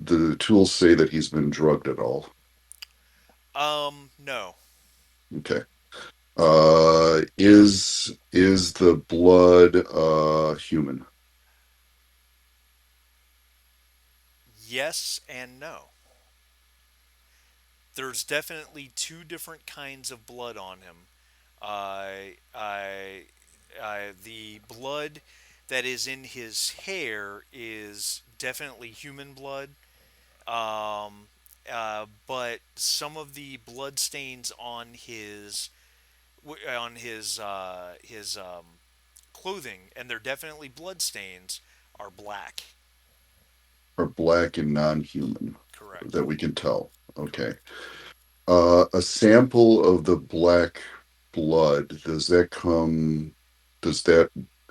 the tools say that he's been drugged at all? No. Okay. Is the blood human? Yes and no. There's definitely two different kinds of blood on him. The blood that is in his hair is definitely human blood. But some of the blood stains on his clothing, and they're definitely blood stains, are black. Are black and non-human Correct. that we can tell? Okay. Correct. A sample of the black blood, does that,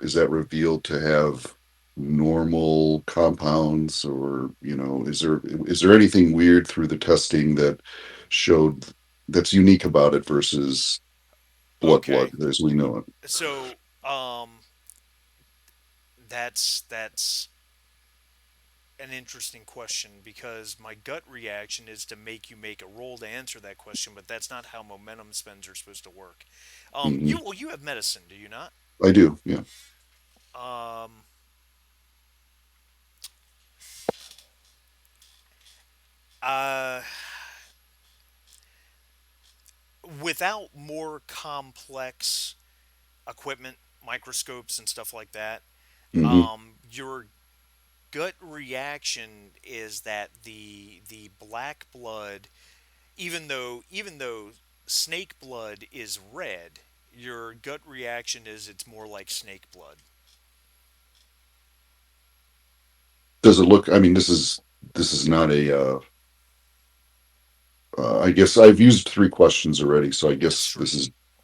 is that revealed to have normal compounds, or, is there anything weird through the testing that showed that's unique about it versus blood Okay. as we know it? So, that's an interesting question because my gut reaction is to make you make a roll to answer that question, but that's not how momentum spends are supposed to work. Hmm. You have medicine, do you not? I do, yeah. Um, uh, without more complex equipment, microscopes and stuff like that, Hmm. your gut reaction is that the black blood, even though snake blood is red, your gut reaction is it's more like snake blood. Does it look, I mean, this is not I guess I've used three questions already, so I That's guess true.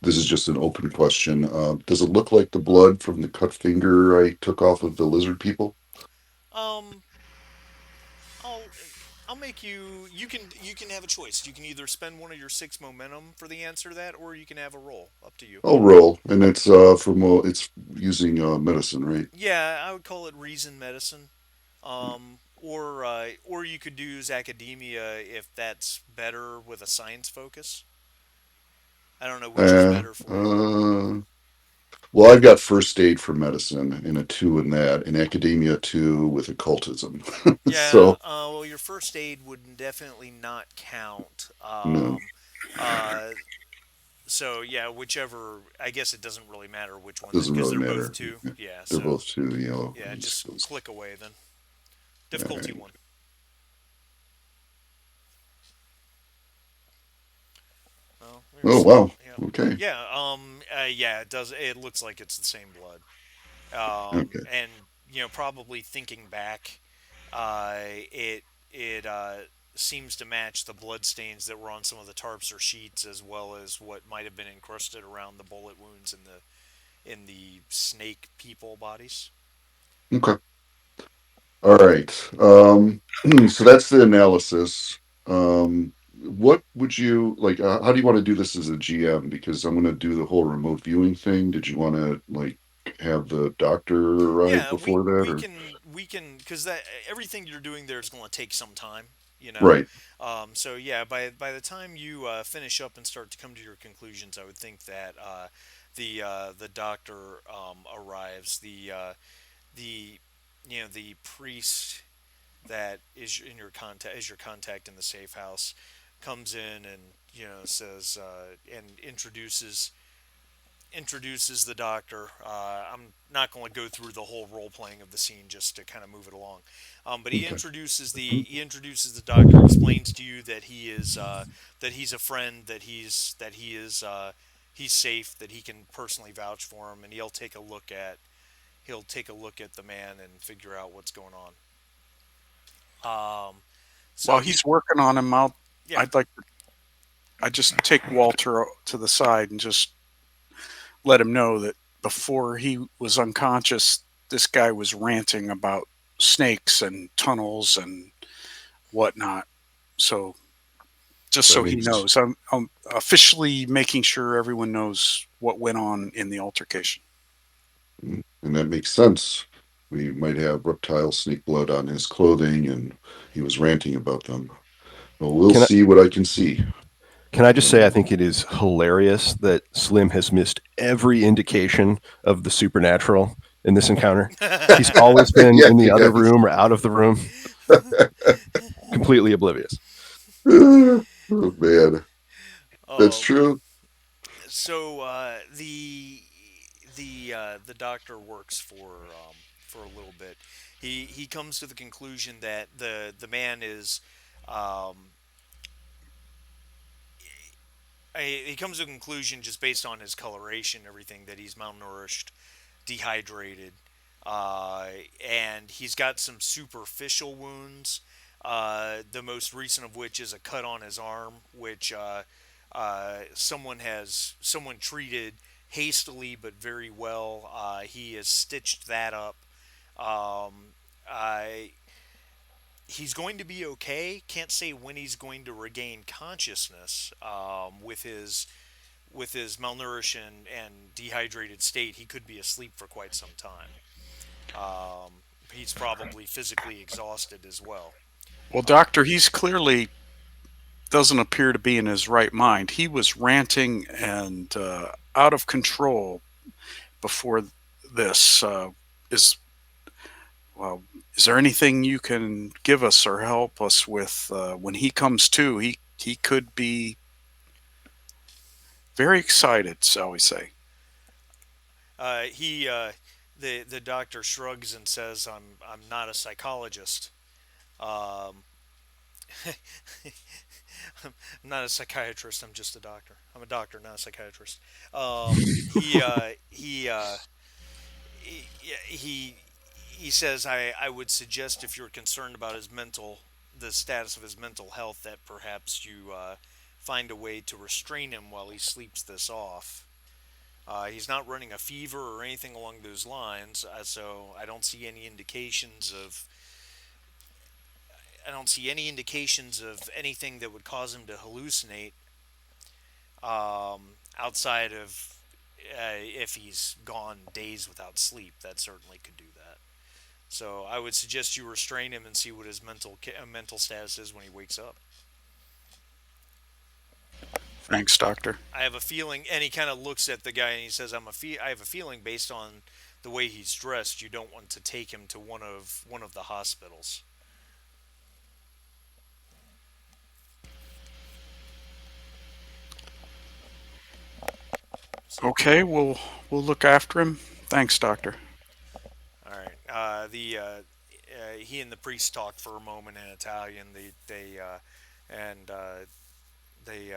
this is just an open question. Does it look like the blood from the cut finger I took off of the lizard people? Um, I'll I'll make you can have a choice. You can either spend one of your six momentum for the answer to that, or you can have a roll. Up to you. I'll roll, and it's using medicine, right? Yeah, I would call it reason medicine. Or you could use academia if that's better with a science focus. I don't know which is Uh, better for you. uh, well, I've got first aid for medicine and a two in that, and academia two with occultism. Yeah, So well, your first aid would definitely not count. no, Uh, so yeah, whichever. I guess it doesn't really matter which one then, doesn't because really they're both matter. two. Yeah, They're so both two, yeah, just skills. click away then. All Difficulty right. one. Well, Oh there's wow. yeah, Okay. yeah, yeah. It does. It looks like it's the same blood. Okay. And probably thinking back, it it seems to match the blood stains that were on some of the tarps or sheets, as well as what might have been encrusted around the bullet wounds in the snake people bodies. Okay. All right. So that's the analysis. What would you like? How do you want to do this as a GM? Because I'm going to do the whole remote viewing thing. Did you want to like have the doctor arrive Yeah, we before that, we or can we can because that everything you're doing there is going to take some time, you know. right? So yeah, by the time you finish up and start to come to your conclusions, I would think that the doctor arrives. The the priest that is in your contact is your contact in the safe house comes in and says and introduces the doctor. I'm not going to go through the whole role playing of the scene just to kind of move it along, but Okay. he introduces the doctor, explains to you that he's a friend, that he is he's safe, that he can personally vouch for him, and he'll take a look at the man and figure out what's going on. So While he he's working on him, yeah. I'd like I just take Walter to the side and just let him know that before he was unconscious, this guy was ranting about snakes and tunnels and whatnot. So just That so he makes knows, I'm officially making sure everyone knows what went on in the altercation. and that makes sense. We might have reptile snake blood on his clothing, and he was ranting about them. Well, we'll Can I see what I can see. can I just say I Um, think it is hilarious that Slim has missed every indication of the supernatural in this encounter. He's always been yeah, in the he other has. room or out of the room, completely oblivious. Oh man, that's um, true. so the doctor works for a little bit. He comes to the conclusion that the man is um, he comes to a conclusion just based on his coloration, everything, that he's malnourished, dehydrated, uh, and he's got some superficial wounds. The most recent of which is a cut on his arm, which someone treated hastily but very well. He has stitched that up. Um, I He's going to be okay. Can't say when he's going to regain consciousness with his malnourished and dehydrated state. He could be asleep for quite some time. He's probably physically exhausted as well. Well, Uh, doctor, he's clearly doesn't appear to be in his right mind. He was ranting and out of control before this. Is well, is there anything you can give us or help us with when he comes to? He could be very excited, shall we say? he the doctor shrugs and says, I'm not a psychologist. Um, I'm not a psychiatrist. I'm just a doctor. I'm a doctor, not a psychiatrist. He he says, I would suggest, if you're concerned about the status of his mental health, that perhaps you find a way to restrain him while he sleeps this off. He's not running a fever or anything along those lines, so I don't see any indications of anything that would cause him to hallucinate, outside of if he's gone days without sleep. That certainly could do that. So I would suggest you restrain him and see what his mental status is when he wakes up. Thanks, doctor. I have a feeling, and he kind of looks at the guy and he says, I have a feeling, based on the way he's dressed, you don't want to take him to one of the hospitals. So, Okay, we'll look after him. Thanks, doctor. all right. He and the priest talk for a moment in Italian. And they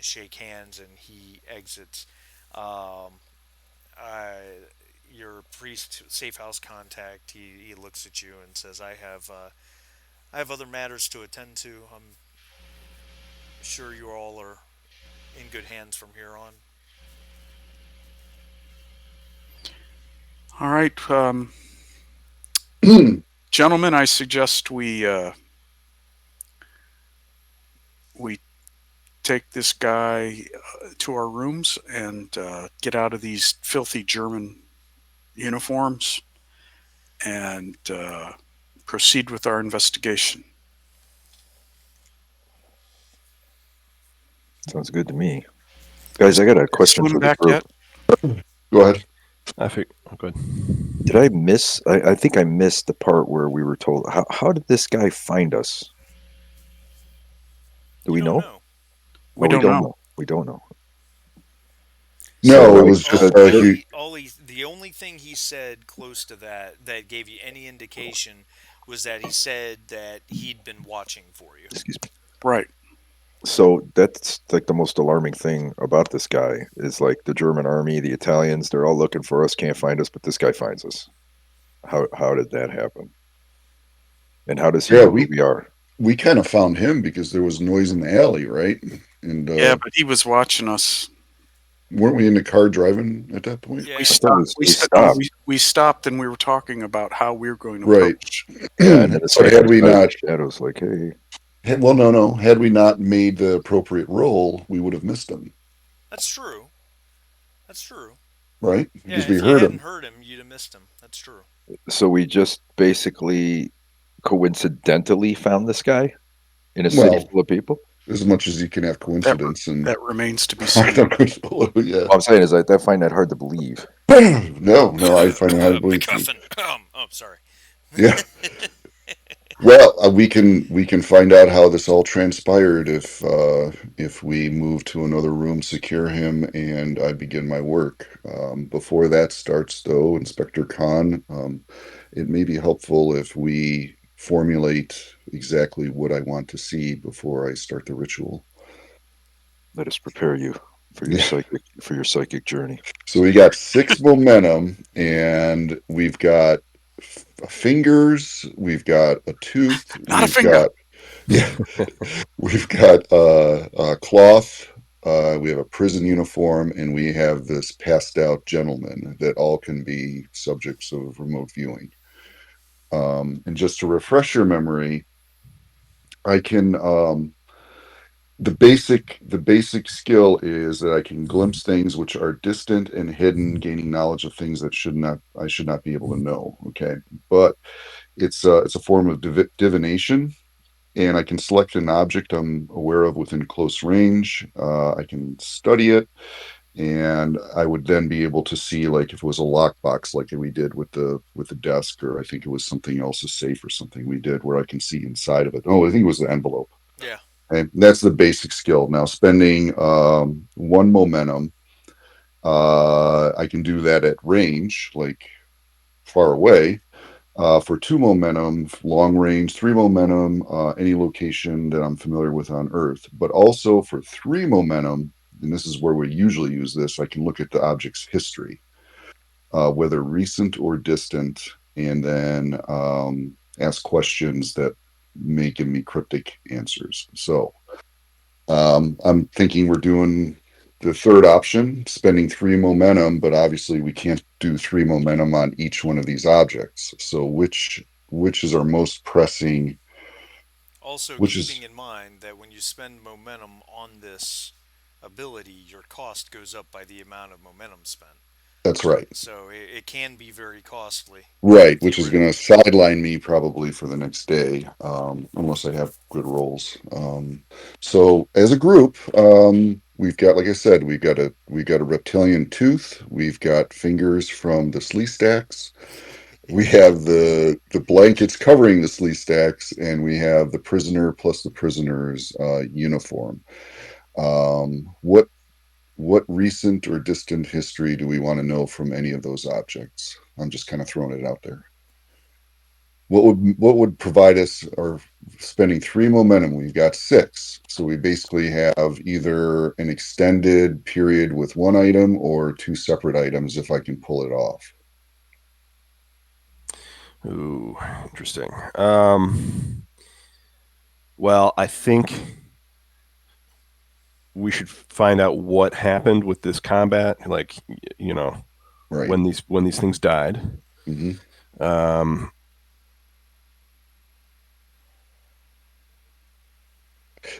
shake hands, and he exits. Um, uh, your priest, safe house contact, he looks at you and says, I have other matters to attend to. I'm sure you all are in good hands from here on. All right, gentlemen, I suggest we take this guy to our rooms and get out of these filthy German uniforms and proceed with our investigation. Sounds good to me. Guys, Is, I got a is question Slim for the back group. yet? Go ahead. I think. Oh, good. Did I miss? I think I missed the part where we were told. How did this guy find us? Do You we don't know? know. We Oh, we don't don't know. know. We don't know. No, So it So was just he. the only thing he said close to that gave you any indication was that he said that he'd been watching for you. excuse me. Right. So that's like the most alarming thing about this guy is like the German army, the Italians, they're all looking for us, can't find us, but this guy finds us. How did that happen? And how does he Yeah, know who we are? we kind of found him because there was noise in the alley, right? And Yeah, but he was watching us. weren't we in the car driving at that point? We Yeah, I thought stopped. we No, stopped. we stopped and we were talking about how we were going to Right. approach. Yeah, and then this But guy had comes we out of not, the shadows like, hey, well, no, no, had we not made the appropriate roll, we would have missed him, that's true. That's true. right? Yeah, Because we if you heard hadn't him. heard him, you'd have missed him. That's true. so we just basically coincidentally found this guy in a city Well, full of people? as much as you can have That coincidence and that remains to be seen. yeah. All I'm saying is I find that hard to believe. No, no, I find it hard to believe too. MacGuffin. Oh, sorry. Yeah. Well, we can find out how this all transpired if we move to another room, secure him, and I begin my work. Before that starts, though, Inspector Khan, it may be helpful if we formulate exactly what I want to see before I start the ritual. Let us prepare you Yeah. for your psychic journey. So we got six momentum, and we've got fingers, we've got a tooth, Not a we've finger. got yeah, we've got a cloth, we have a prison uniform, and we have this passed out gentleman that all can be subjects of remote viewing. And just to refresh your memory, I can the basic skill is that I can glimpse things which are distant and hidden, gaining knowledge of things that should not be able to know. Okay, but it's a form of divination, and I can select an object I'm aware of within close range. I can study it, and I would then be able to see, like, if it was a lockbox, like we did with the desk, or I think it was something else, a safe or something we did, where I can see inside of it. Oh, I think it was the envelope. Yeah. Okay, that's the basic skill. Now, spending one momentum, I can do that at range, like far away. For two momentum, long range, three momentum, any location that I'm familiar with on Earth. But also for three momentum, and this is where we usually use this, I can look at the object's history, whether recent or distant, and then ask questions that may give me cryptic answers. So I'm thinking we're doing the third option, spending three momentum, but obviously we can't do three momentum on each one of these objects. So which is our most pressing? Also, Which keeping is in mind that when you spend momentum on this ability, your cost goes up by the amount of momentum spent. That's right. So it can be very costly, Right, which is going to theoretically. sideline me probably for the next day, unless I have good rolls. So as a group, we've got, like I said, we've got a reptilian tooth, we've got fingers from the slee stacks, we have the blankets covering the slee stacks, and we have the prisoner plus the prisoner's uniform. What recent or distant history do we want to know from any of those objects? I'm just kind of throwing it out there. what would provide us or spending 3 momentum? We've got 6, so we basically have either an extended period with one item or 2 separate items if I can pull it off. Ooh, interesting. Well, I think we should find out what happened with this combat. Like, you know, Right. when these things died. Hmm. Um,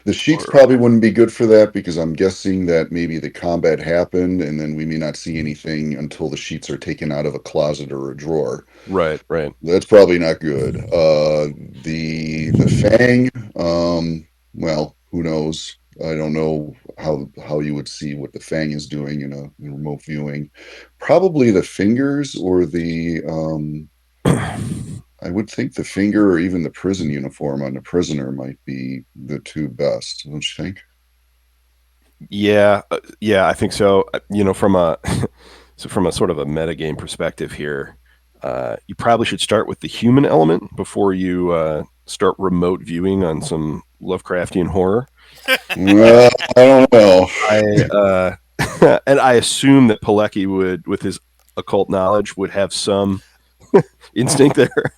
The sheets or probably wouldn't be good for that because I'm guessing that maybe the combat happened and then we may not see anything until the sheets are taken out of a closet or a drawer. right, right. That's probably not good. The Fang, well, who knows? I don't know how you would see what the Fang is doing in remote viewing. Probably the fingers or the I would think the finger or even the prison uniform on the prisoner might be the two best, don't you think? Yeah, yeah, I think so. From a from a sort of a metagame perspective here, you probably should start with the human element before you start remote viewing on some Lovecraftian horror. Well, I don't know. I and I assume that Pilecki would, with his occult knowledge, would have some instinct there,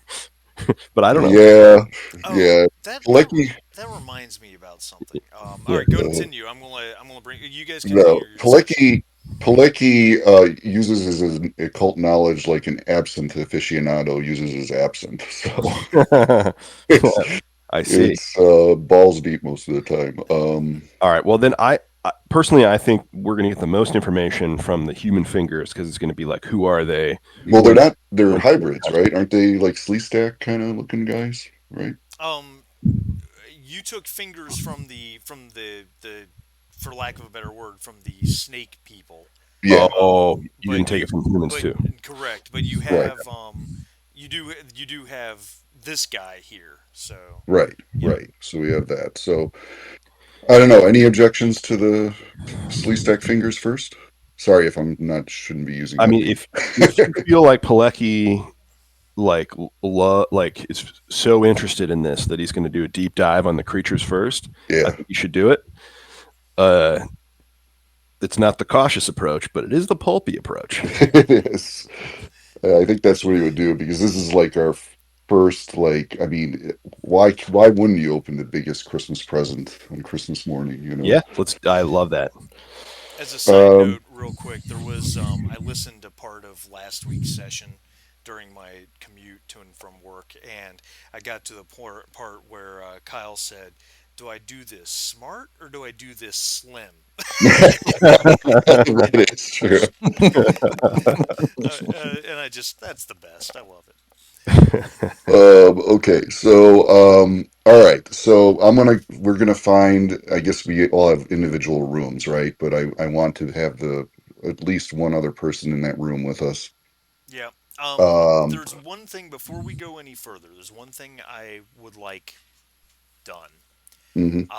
but I don't know. Yeah, Oh, yeah. Like me, that reminds me about something. All Yeah. right, go uh, continue. I'm gonna bring you guys no, continue your discussion. Pilecki uses his occult knowledge like an absinthe aficionado uses his absinthe. So it's I see. it's balls deep most of the time. All right. Well, then personally, I think we're going to get the most information from the human fingers because it's going to be like, who are they? Well, they're When, not. They're when hybrids, right? Aren't they like Slee Stack kind of looking guys, right? Um, you took fingers from the for lack of a better word from the snake people. Yeah, oh, you But didn't take it from humans but too. correct. But you right, have you do have this guy here. So right, yeah. right. So we have that. So I don't know. Any objections to the Slee Stack fingers first? Sorry if I'm not shouldn't be using I that mean, name. if you feel like Pilecki like is so interested in this that he's going to do a deep dive on the creatures first, I Yeah, think you should do it. Uh, it's not the cautious approach, but it is the pulpy approach. it is. I think that's what he would do because this is like our first. Like, I mean, why wouldn't you open the biggest Christmas present on Christmas morning? Yeah, let's. I love that. As a side Um, note, real quick, there was I listened to part of last week's session during my commute to and from work, and I got to the part where Kyle said, "Do I do this smart or do I do this slim?" that is true. And I just that's the best. I love it. Okay, so all right, so we're gonna find. I guess we all have individual rooms, right? But I want to have the at least one other person in that room with us. Yeah. Um, There's one thing before we go any further. There's one thing I would like done. mhm,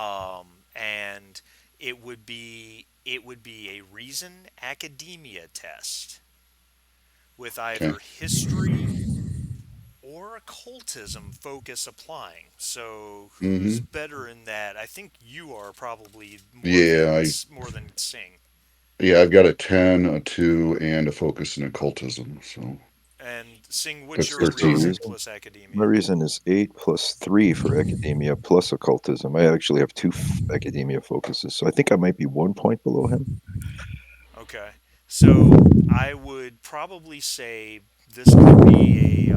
And it would be a reason academia test with okay. either history or occultism focus applying. So who's Mhm. better in that? I think you are probably Yeah, more than Sing. I've got a 10, a 2, and a focus in occultism. So And Sing, what's that's your So my 13. reason reason, plus my academia? reason is 8 plus 3 for academia plus occultism. I actually have two academia focuses, so I think I might be 1 point below him. Okay. So I would probably say this could be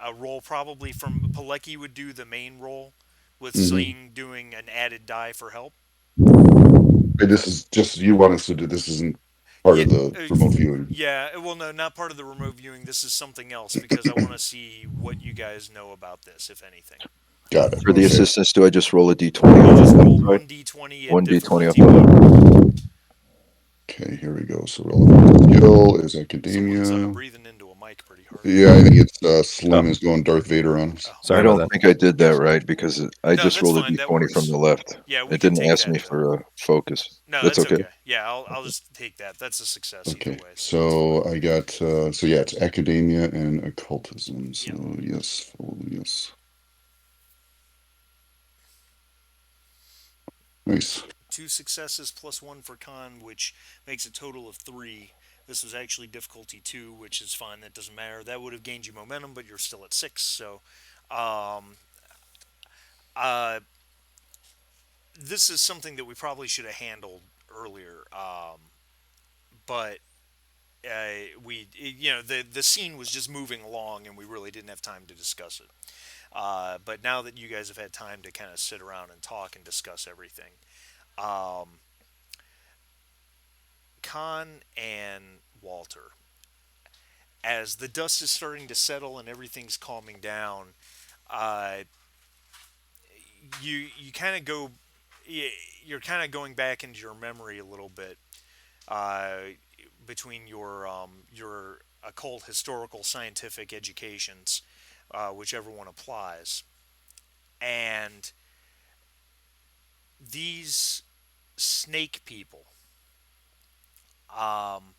a role probably from Pilecki would do the main role with Hmm. Sling doing an added die for help. This is just you want us to do. This isn't part Yeah, of the remote viewing. yeah. Well, no, not part of the remote viewing. This is something else because I want to see what you guys know about this, if anything. Got it. For the Okay. assistance, do I just roll a d20 You off just of that roll side? one d20 at 1d20 off difficulty that. one. Okay. Here we go. So relevant skill is Someone's academia. breathing into a mic pretty Yeah, I think it's Oh, Slim is going Darth Vader on us. Oh, I sorry about don't that. think I did that right because I no, just that's rolled a fine. That d20 from works. the left. Yeah, we It can didn't take ask that. me for a focus. No, That's that's okay. okay. Yeah, I'll just take that. That's a success either Okay, way, so that's fine. so I got so yeah, it's academia and occultism. Yeah. So yes, oh, yes, nice. Two successes plus one for con, which makes a total of three. This was actually difficulty two, which is fine. That doesn't matter. That would have gained you momentum, but you're still at six. So, um, uh, this is something that we probably should have handled earlier. But the scene was just moving along, and we really didn't have time to discuss it. But now that you guys have had time to kind of sit around and talk and discuss everything, um, Khan and Walter, as the dust is starting to settle and everything's calming down, uh, you kind of go, you're kind of going back into your memory a little bit, uh, between your occult, historical, scientific educations, whichever one applies, and these snake people. Um,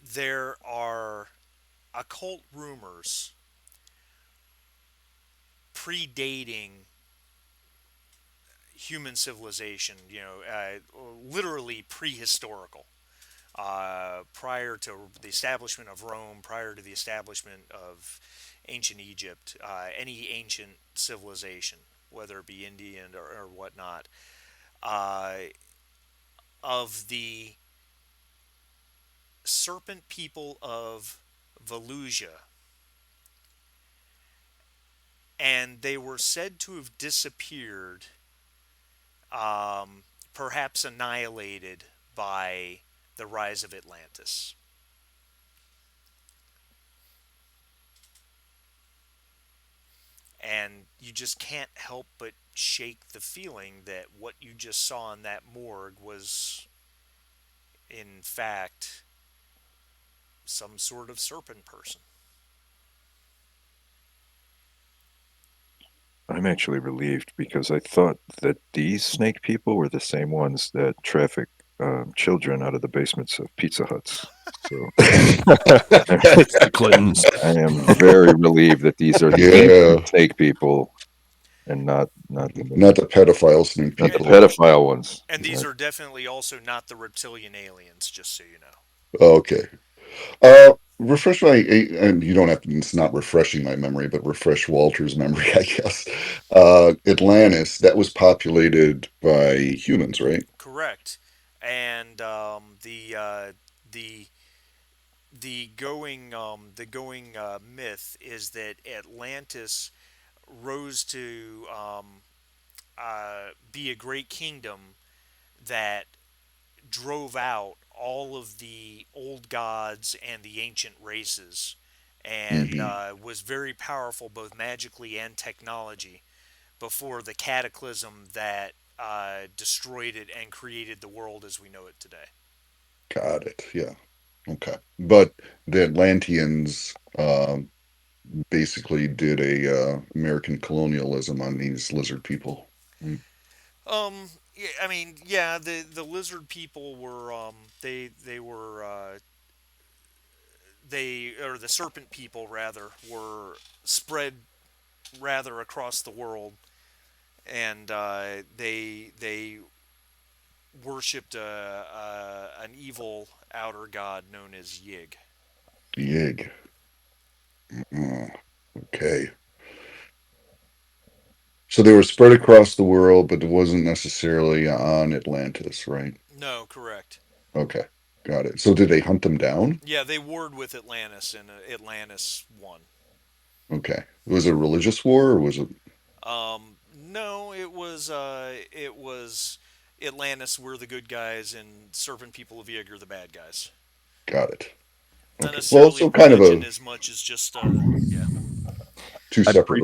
there are occult rumors predating human civilization, literally prehistorical, prior to the establishment of Rome, prior to the establishment of ancient Egypt, any ancient civilization, whether it be Indian or whatnot, uh, of the serpent people of Volusia, and they were said to have disappeared, perhaps annihilated by the rise of Atlantis. And you just can't help but shake the feeling that what you just saw in that morgue was, in fact, some sort of serpent person. I'm actually relieved because I thought that these snake people were the same ones that traffic children out of the basements of Pizza Huts. So It's the Clintons. I am very relieved that these are the Yeah, ancient snake people and not the new, not the pedophile snake not the And people. pedophile ones. and these are definitely also not the reptilian aliens, just so you know. Okay. Refresh my, and you don't have to, it's not refreshing my memory, but refresh Walter's memory, I guess. Atlantis, that was populated by humans, right? Correct. And the the going myth is that Atlantis rose to be a great kingdom that drove out all of the old gods and the ancient races, and Hmm. was very powerful both magically and technology before the cataclysm that destroyed it and created the world as we know it today. Got it. Yeah. Okay. But the Atlanteans basically did a American colonialism on these lizard people. Mm. Yeah, I mean, yeah, the lizard people were they were they or the serpent people rather were spread rather across the world, and they worshipped an evil outer god known as Yig. Yig. Oh, okay. So they were spread across the world, but it wasn't necessarily on Atlantis, right? No, correct. Okay. Got it. So did they hunt them down? Yeah, they warred with Atlantis, and Atlantis won. Okay. Was it a religious war or was it? No, it was Atlantis were the good guys, and serpent people of Yig are the bad guys. Got it. Not Okay. Well, necessarily so kind of religion a as much as just yeah. two I separate.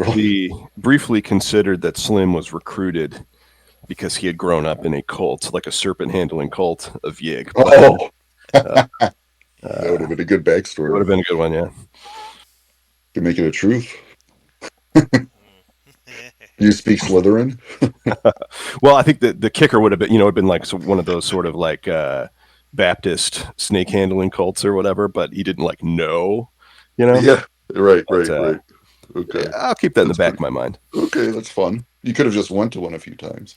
briefly considered that Slim was recruited because he had grown up in a cult, like a serpent handling cult of Yig. But Oh, That would have been a good It would backstory have been a good one, yeah. to make it a truth. Mm. Do you speak Slytherin? Well, I think the kicker would have been, it'd been like one of those sort of like Baptist snake handling cults or whatever, but he didn't like know, you know. Yeah, right, But right, right. Okay, I'll keep that in the that's back of pretty. my mind. Okay, that's fun. You could have just went to one a few times.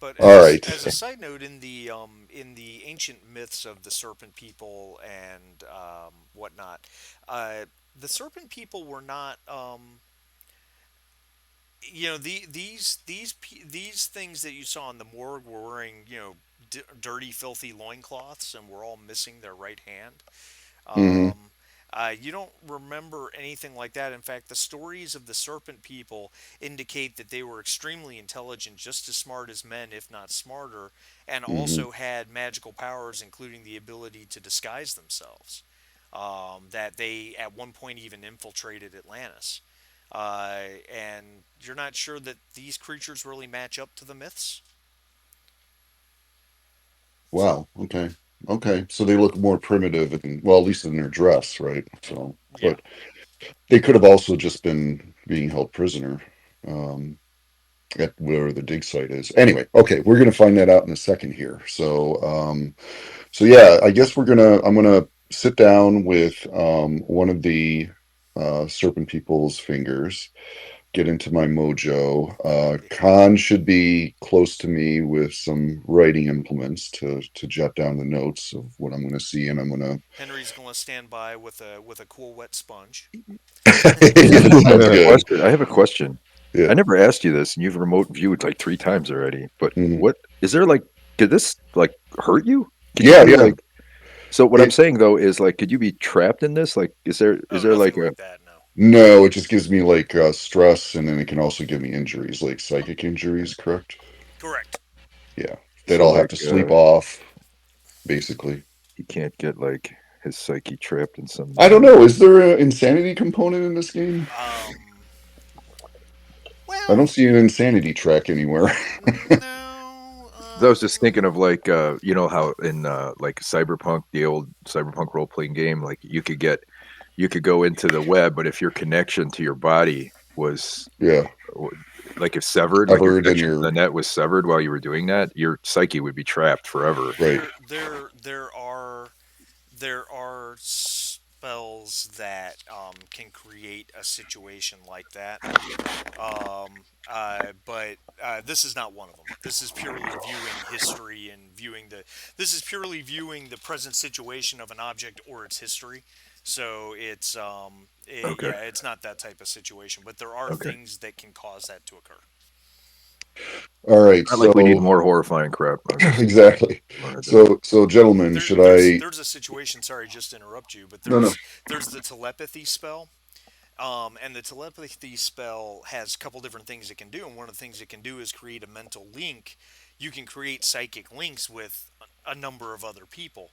But All right. as a side note, in the ancient myths of the serpent people and whatnot, the serpent people were not these things that you saw in the morgue were wearing dirty, filthy loincloths and were all missing their right hand. Hmm. Um, you don't remember anything like that. In fact, the stories of the serpent people indicate that they were extremely intelligent, just as smart as men, if not smarter, and Hmm. also had magical powers, including the ability to disguise themselves. That they at one point even infiltrated Atlantis. And you're not sure that these creatures really match up to the myths? Wow. Okay. Okay. So they look more primitive and well, at least in their dress, right? So, Yeah. but they could have also just been being held prisoner at where the dig site is. Anyway, okay, we're gonna find that out in a second here. So yeah, I guess I'm gonna sit down with one of the serpent people's fingers, get into my mojo. Khan should be close to me with some writing implements to jot down the notes of what I'm gonna see, and I'm gonna. Henry's going to stand by with a cool wet sponge. Yeah, I sounds have a good. question. I have a question. Yeah. I never asked you this, and you've remote viewed like 3 times already. But Mhm. what is there like? Could this like hurt you? Could you Yeah, be yeah. like? So what I'm It saying though is like, could you be trapped in this? Like, is Oh, there like nothing a? like that. No. no, it just gives me like stress, and then it can also give me injuries, like psychic injuries. Correct? Correct. Yeah, that So I'll have like, to sleep off, basically. he can't get like his psyche trapped in some. I don't know. Is there an insanity component in this game? Um. I Well, don't see an insanity track anywhere. no. I was just thinking of like, you know how in like Cyberpunk, the old Cyberpunk role playing game, like you could go into the web, but if your connection to your body was Yeah, like if severed, I've like your heard in connection to your the net was severed while you were doing that, your psyche would be trapped forever. right. There are spells that can create a situation like that. But this is not one of them. This is purely viewing history and viewing the. This is purely viewing the present situation of an object or its history. So Okay, yeah, it's not that type of situation. But there are okay. things that can cause that to occur. All right, Not like we need so more horrifying crap. I'm just exactly. Yeah. wanted to. So gentlemen, should I? There's a situation. Sorry, just to interrupt you, but No, no. there's the telepathy spell. And the telepathy spell has a couple different things it can do, and one of the things it can do is create a mental link. You can create psychic links with a number of other people,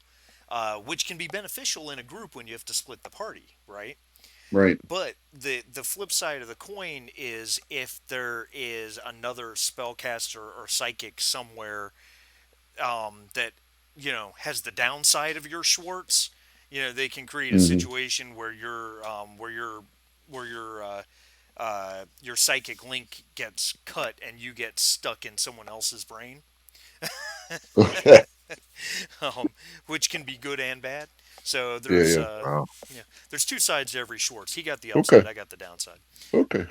which can be beneficial in a group when you have to split the party, right? Right. But the flip side of the coin is if there is another spellcaster or psychic somewhere that has the downside of your Schwartz. They can create a Hmm. situation where your psychic link gets cut and you get stuck in someone else's brain, Okay. um, which can be good and bad. So Yeah, yeah. Wow. there's two sides to every Schwartz. He got the Okay. upside, I got the downside. Okay.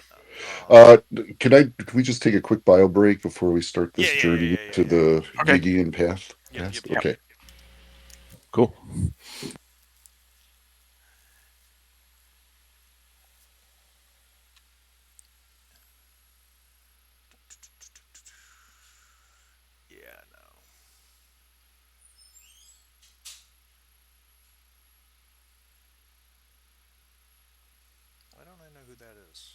Um, Can we just take a quick bio break before we start yeah, this yeah, yeah, journey yeah, to yeah, the Okay. Gigian path? yeah. Yep, yep, Past? yep. Okay. Cool. Yeah, no. Why don't I know who that is?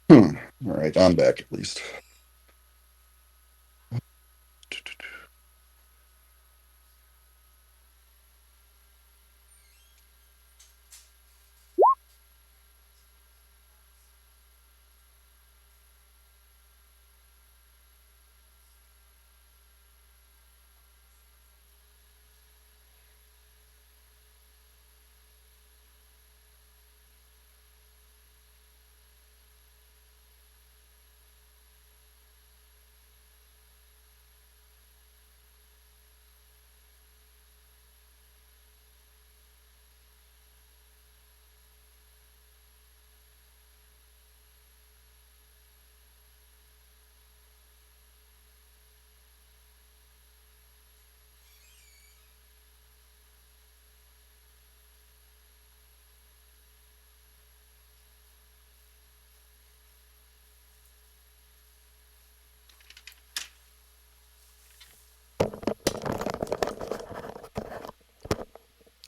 Hmm. All right, I'm back at least.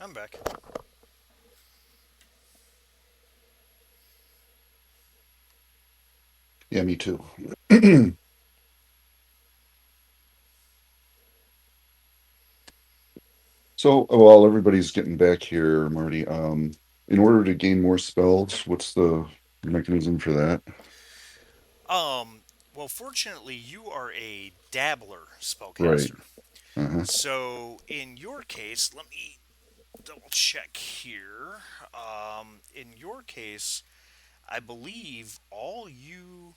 I'm back. Yeah, me too. So while everybody's getting back here, Marty, in order to gain more spells, what's the mechanism for that? Um, well, fortunately, you are a dabbler Right. spellcaster. Uh-huh. So, in your case, let me double check here. In your case, I believe all you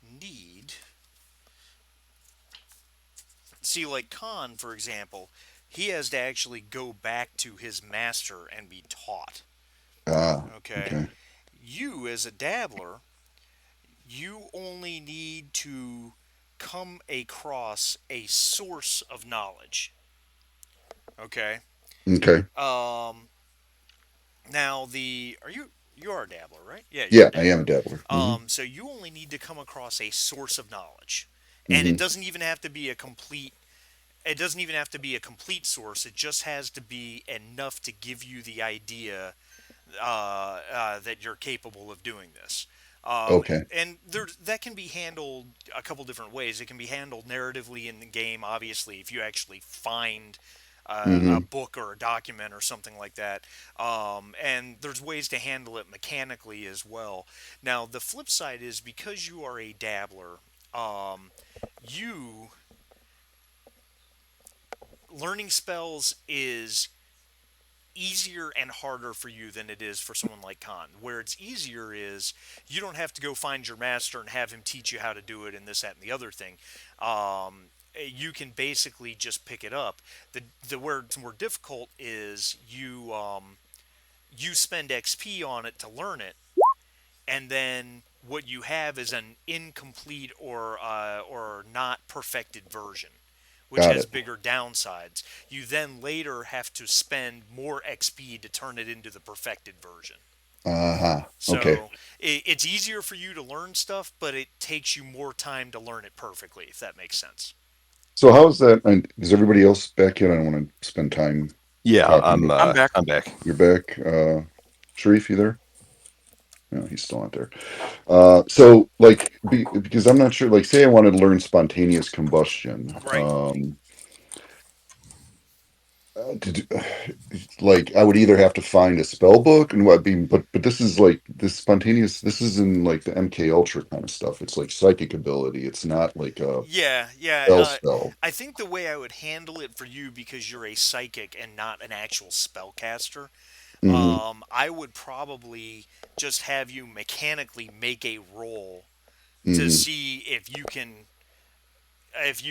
need. See, like Khan, for example, he has to actually go back to his master and be taught. Ah, Okay? okay. You, as a dabbler, you only need to come across a source of knowledge. Okay? Okay. Um, Now, the. You are a dabbler, right? Yeah, you're a Yeah, I dabbler. am a dabbler. So you only need to come across a source of knowledge, and it Hmm. doesn't even have to be a complete. It doesn't even have to be a complete source. It just has to be enough to give you the idea that you're capable of doing this. Okay. And that can be handled a couple different ways. It can be handled narratively in the game, obviously, if you actually find a Hmm. book or a document or something like that. And there's ways to handle it mechanically as well. Now, the flip side is because you are a dabbler, um, you learning spells is easier and harder for you than it is for someone like Khan. Where it's easier is you don't have to go find your master and have him teach you how to do it and this, that, and the other thing. You can basically just pick it up. The where it's more difficult is you spend XP on it to learn it, and then what you have is an incomplete or not perfected version, which Got has it. bigger downsides. You then later have to spend more XP to turn it into the perfected version. Uh-huh. Okay. So it's easier for you to learn stuff, but it takes you more time to learn it perfectly, if that makes sense. So how's that? And is everybody else back yet? I don't want to spend time Yeah, talking, but I'm back. I'm back. you're back. Sharif, you there? No, he's still not there. So because I'm not sure, like say I wanted to learn spontaneous combustion. Right. Did, like I would either have to find a spell book and what be but this is like this spontaneous this is in like the MK Ultra kind of stuff. It's like psychic ability. It's not like a Yeah, yeah. spell. I think the way I would handle it for you, because you're a psychic and not an actual spellcaster, Hmm. I would probably just have you mechanically make a roll to Hmm. see if you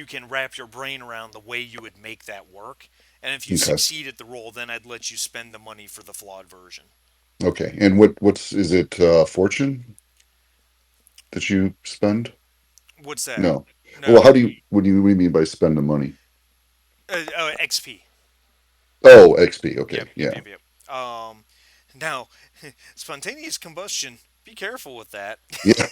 can wrap your brain around the way you would make that work. And if you Okay. succeed at the roll, then I'd let you spend the money for the flawed version. Okay. And what's is it fortune that you spend? What's that? No. Well, No. what do you mean by spend the money? XP. Oh, XP. Yep, Okay, yep, yeah, yep, yep. Now, spontaneous combustion. Be careful with that, yeah.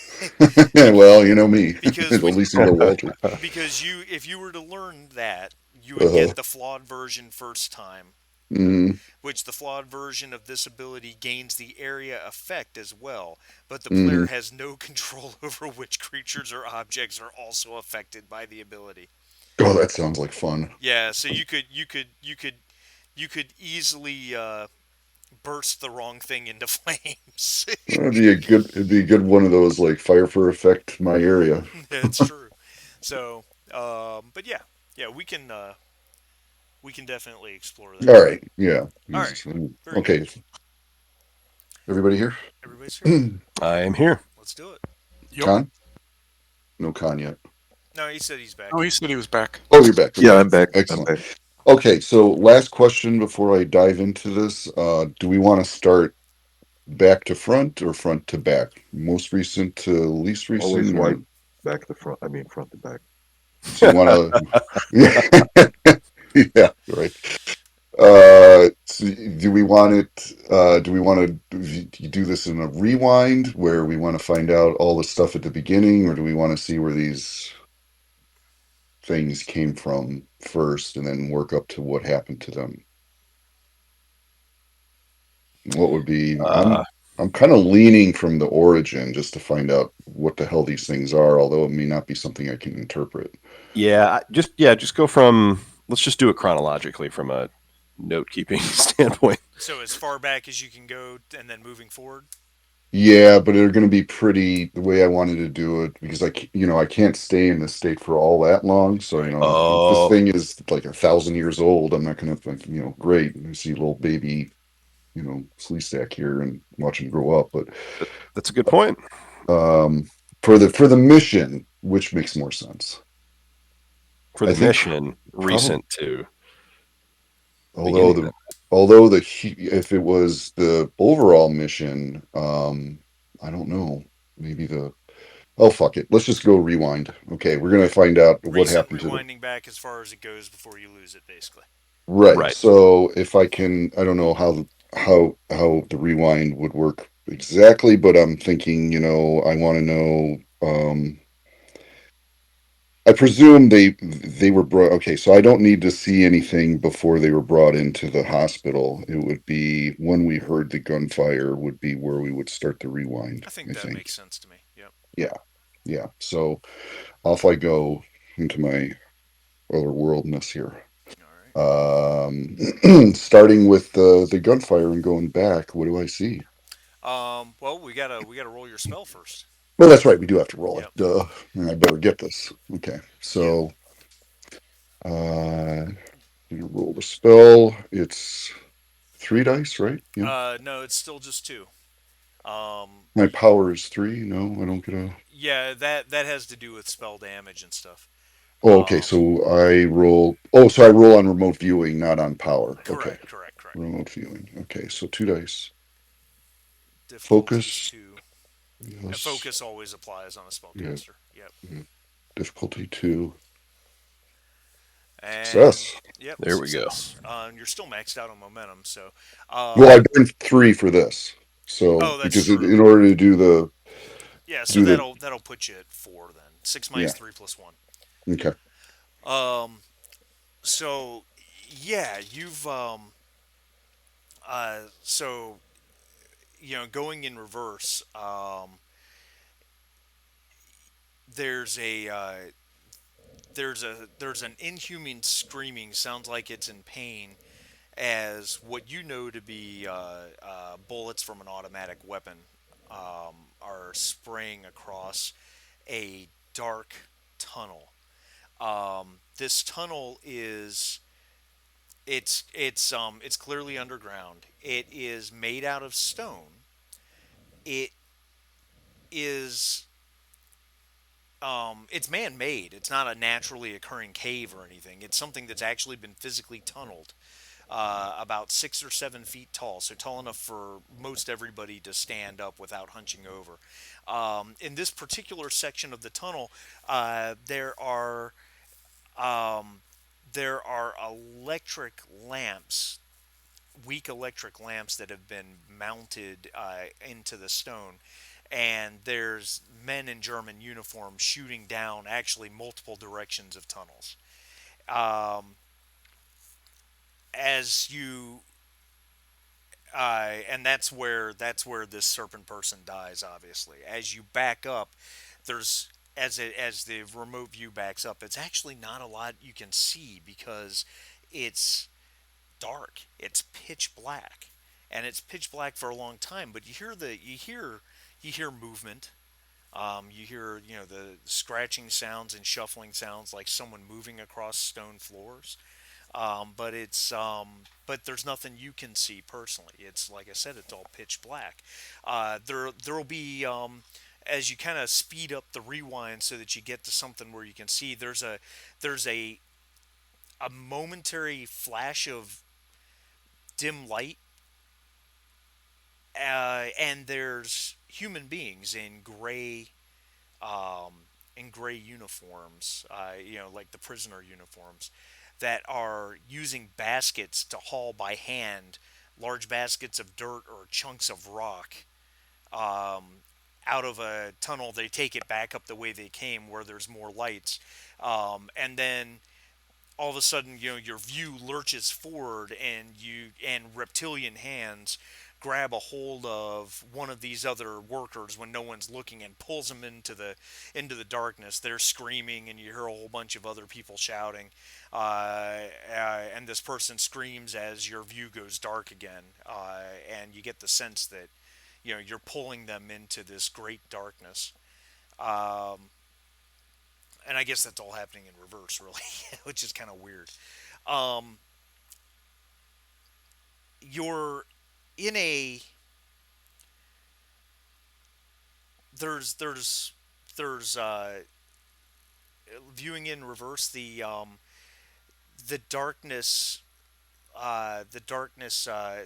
Bec- Well, you know me. because At when least you know Walter. because you if you were to learn that, you would Uh, get the flawed version first time, mm, which the flawed version of this ability gains the area effect as well, but the player mm. has no control over which creatures or objects are also affected by the ability. Oh, that sounds like fun. Yeah, so you could easily burst the wrong thing into flames. It'd be a good one of those like fire for effect my area. It's true. So, but yeah, yeah, we can definitely explore that. All right, yeah. All right, very good. Okay, everybody here? Everybody's here. I am here. Let's do it. Yep. Con? No con yet. No, he said he's back. Oh, he said he was back. Oh, you're back. Yeah, Okay, I'm back. I'm excellent. back. Okay, so last question before I dive into this. Do we want to start back to front or front to back? Most recent to least Always recent, wide or back to front. I mean, front to back. so you want to? Yeah, yeah, right. So do we want it? Do we want to do this in a rewind where we want to find out all the stuff at the beginning, or do we want to see where these things came from first and then work up to what happened to them? What would be? Uh, I'm kind of leaning from the origin just to find out what the hell these things are, although it may not be something I can interpret. just go from. Let's just do it chronologically from a note keeping standpoint. So as far back as you can go, and then moving forward. Yeah, but they're going to be pretty the way I wanted to do it because I can't stay in this state for all that long. So, Right. if this Oh, thing is like 1,000 years old, I'm not going to think, great. I see a little baby, flea stack here and watch him grow up. But that's a good point. um, for the mission, which makes more sense? For I the think mission, probably, recent to although beginning. the although the if it was the overall mission, I don't know. Maybe the Oh, fuck it. Let's just go rewind. Okay, we're gonna Okay. find out what Recent happened to the. rewinding back as far as it goes before you lose it, basically. Right. Right. So if I can, I don't know how the rewind would work exactly, but I'm thinking, I want to know. I presume they were brought. Okay, so I don't need to see anything before they were brought into the hospital. It would be when we heard the gunfire would be where we would start the rewind. I think I that think. makes sense to me. Yep. Yeah. Yeah. So off I go into my other worldness here. All right. Starting with the gunfire and going back, what do I see? Well, we gotta roll your spell first. Well, that's right. We do have to roll it. Yep. Duh. And I better get this. Okay. Yep. So, uh, you roll the spell. It's three dice, right? Yeah. No, it's still just two. Um, My power is three. No, I don't get a. yeah, that has to do with spell damage and stuff. Oh, okay. So I roll. Oh, so I roll on remote viewing, not on power. Okay. Correct, correct, correct. Remote viewing. Okay. So two dice. Difficulties Focus. two. And Yes. focus always applies on a Yeah. spellcaster. Yep. Yeah. Difficulty two. And Success. yep, There we go. success. You're still maxed out on momentum, so Well, I um, burned three for this. So oh, that's because true. in order to do the Yeah, to so do the that'll put you at four then. Six minus yeah. three plus one. Okay. Um, so yeah, you've so going in reverse. There's a there's an inhuman screaming. Sounds like it's in pain as what you know to be bullets from an automatic weapon are spraying across a dark tunnel. This tunnel is it's clearly underground. It is made out of stone. It is it's man-made. It's not a naturally occurring cave or anything. It's something that's actually been physically tunneled, about 6 or 7 feet tall, so tall enough for most everybody to stand up without hunching over. In this particular section of the tunnel, um, there are electric lamps weak electric lamps that have been mounted into the stone, and there's men in German uniform shooting down actually multiple directions of tunnels. Um, as you and that's where this serpent person dies. Obviously, as you back up, there's as the remote view backs up, it's actually not a lot you can see because it's dark. It's pitch black, and it's pitch black for a long time. But you hear movement. You hear the scratching sounds and shuffling sounds like someone moving across stone floors. But there's nothing you can see personally. It's like I said, it's all pitch black. There'll be as you kind of speed up the rewind so that you get to something where you can see. There's a momentary flash of dim light, and there's human beings um, in gray uniforms, like the prisoner uniforms, that are using baskets to haul by hand large baskets of dirt or chunks of rock um, out of a tunnel. They take it back up the way they came, where there's more lights, and then all of a sudden, your view lurches forward, and reptilian hands grab a hold of one of these other workers when no one's looking and pulls them into the darkness. They're screaming, and you hear a whole bunch of other people shouting, and this person screams as your view goes dark again, and you get the sense that you're pulling them into this great darkness. Um, and I guess that's all happening in reverse, really, which is kind of weird. Um, you're in a there's viewing in reverse, the darkness.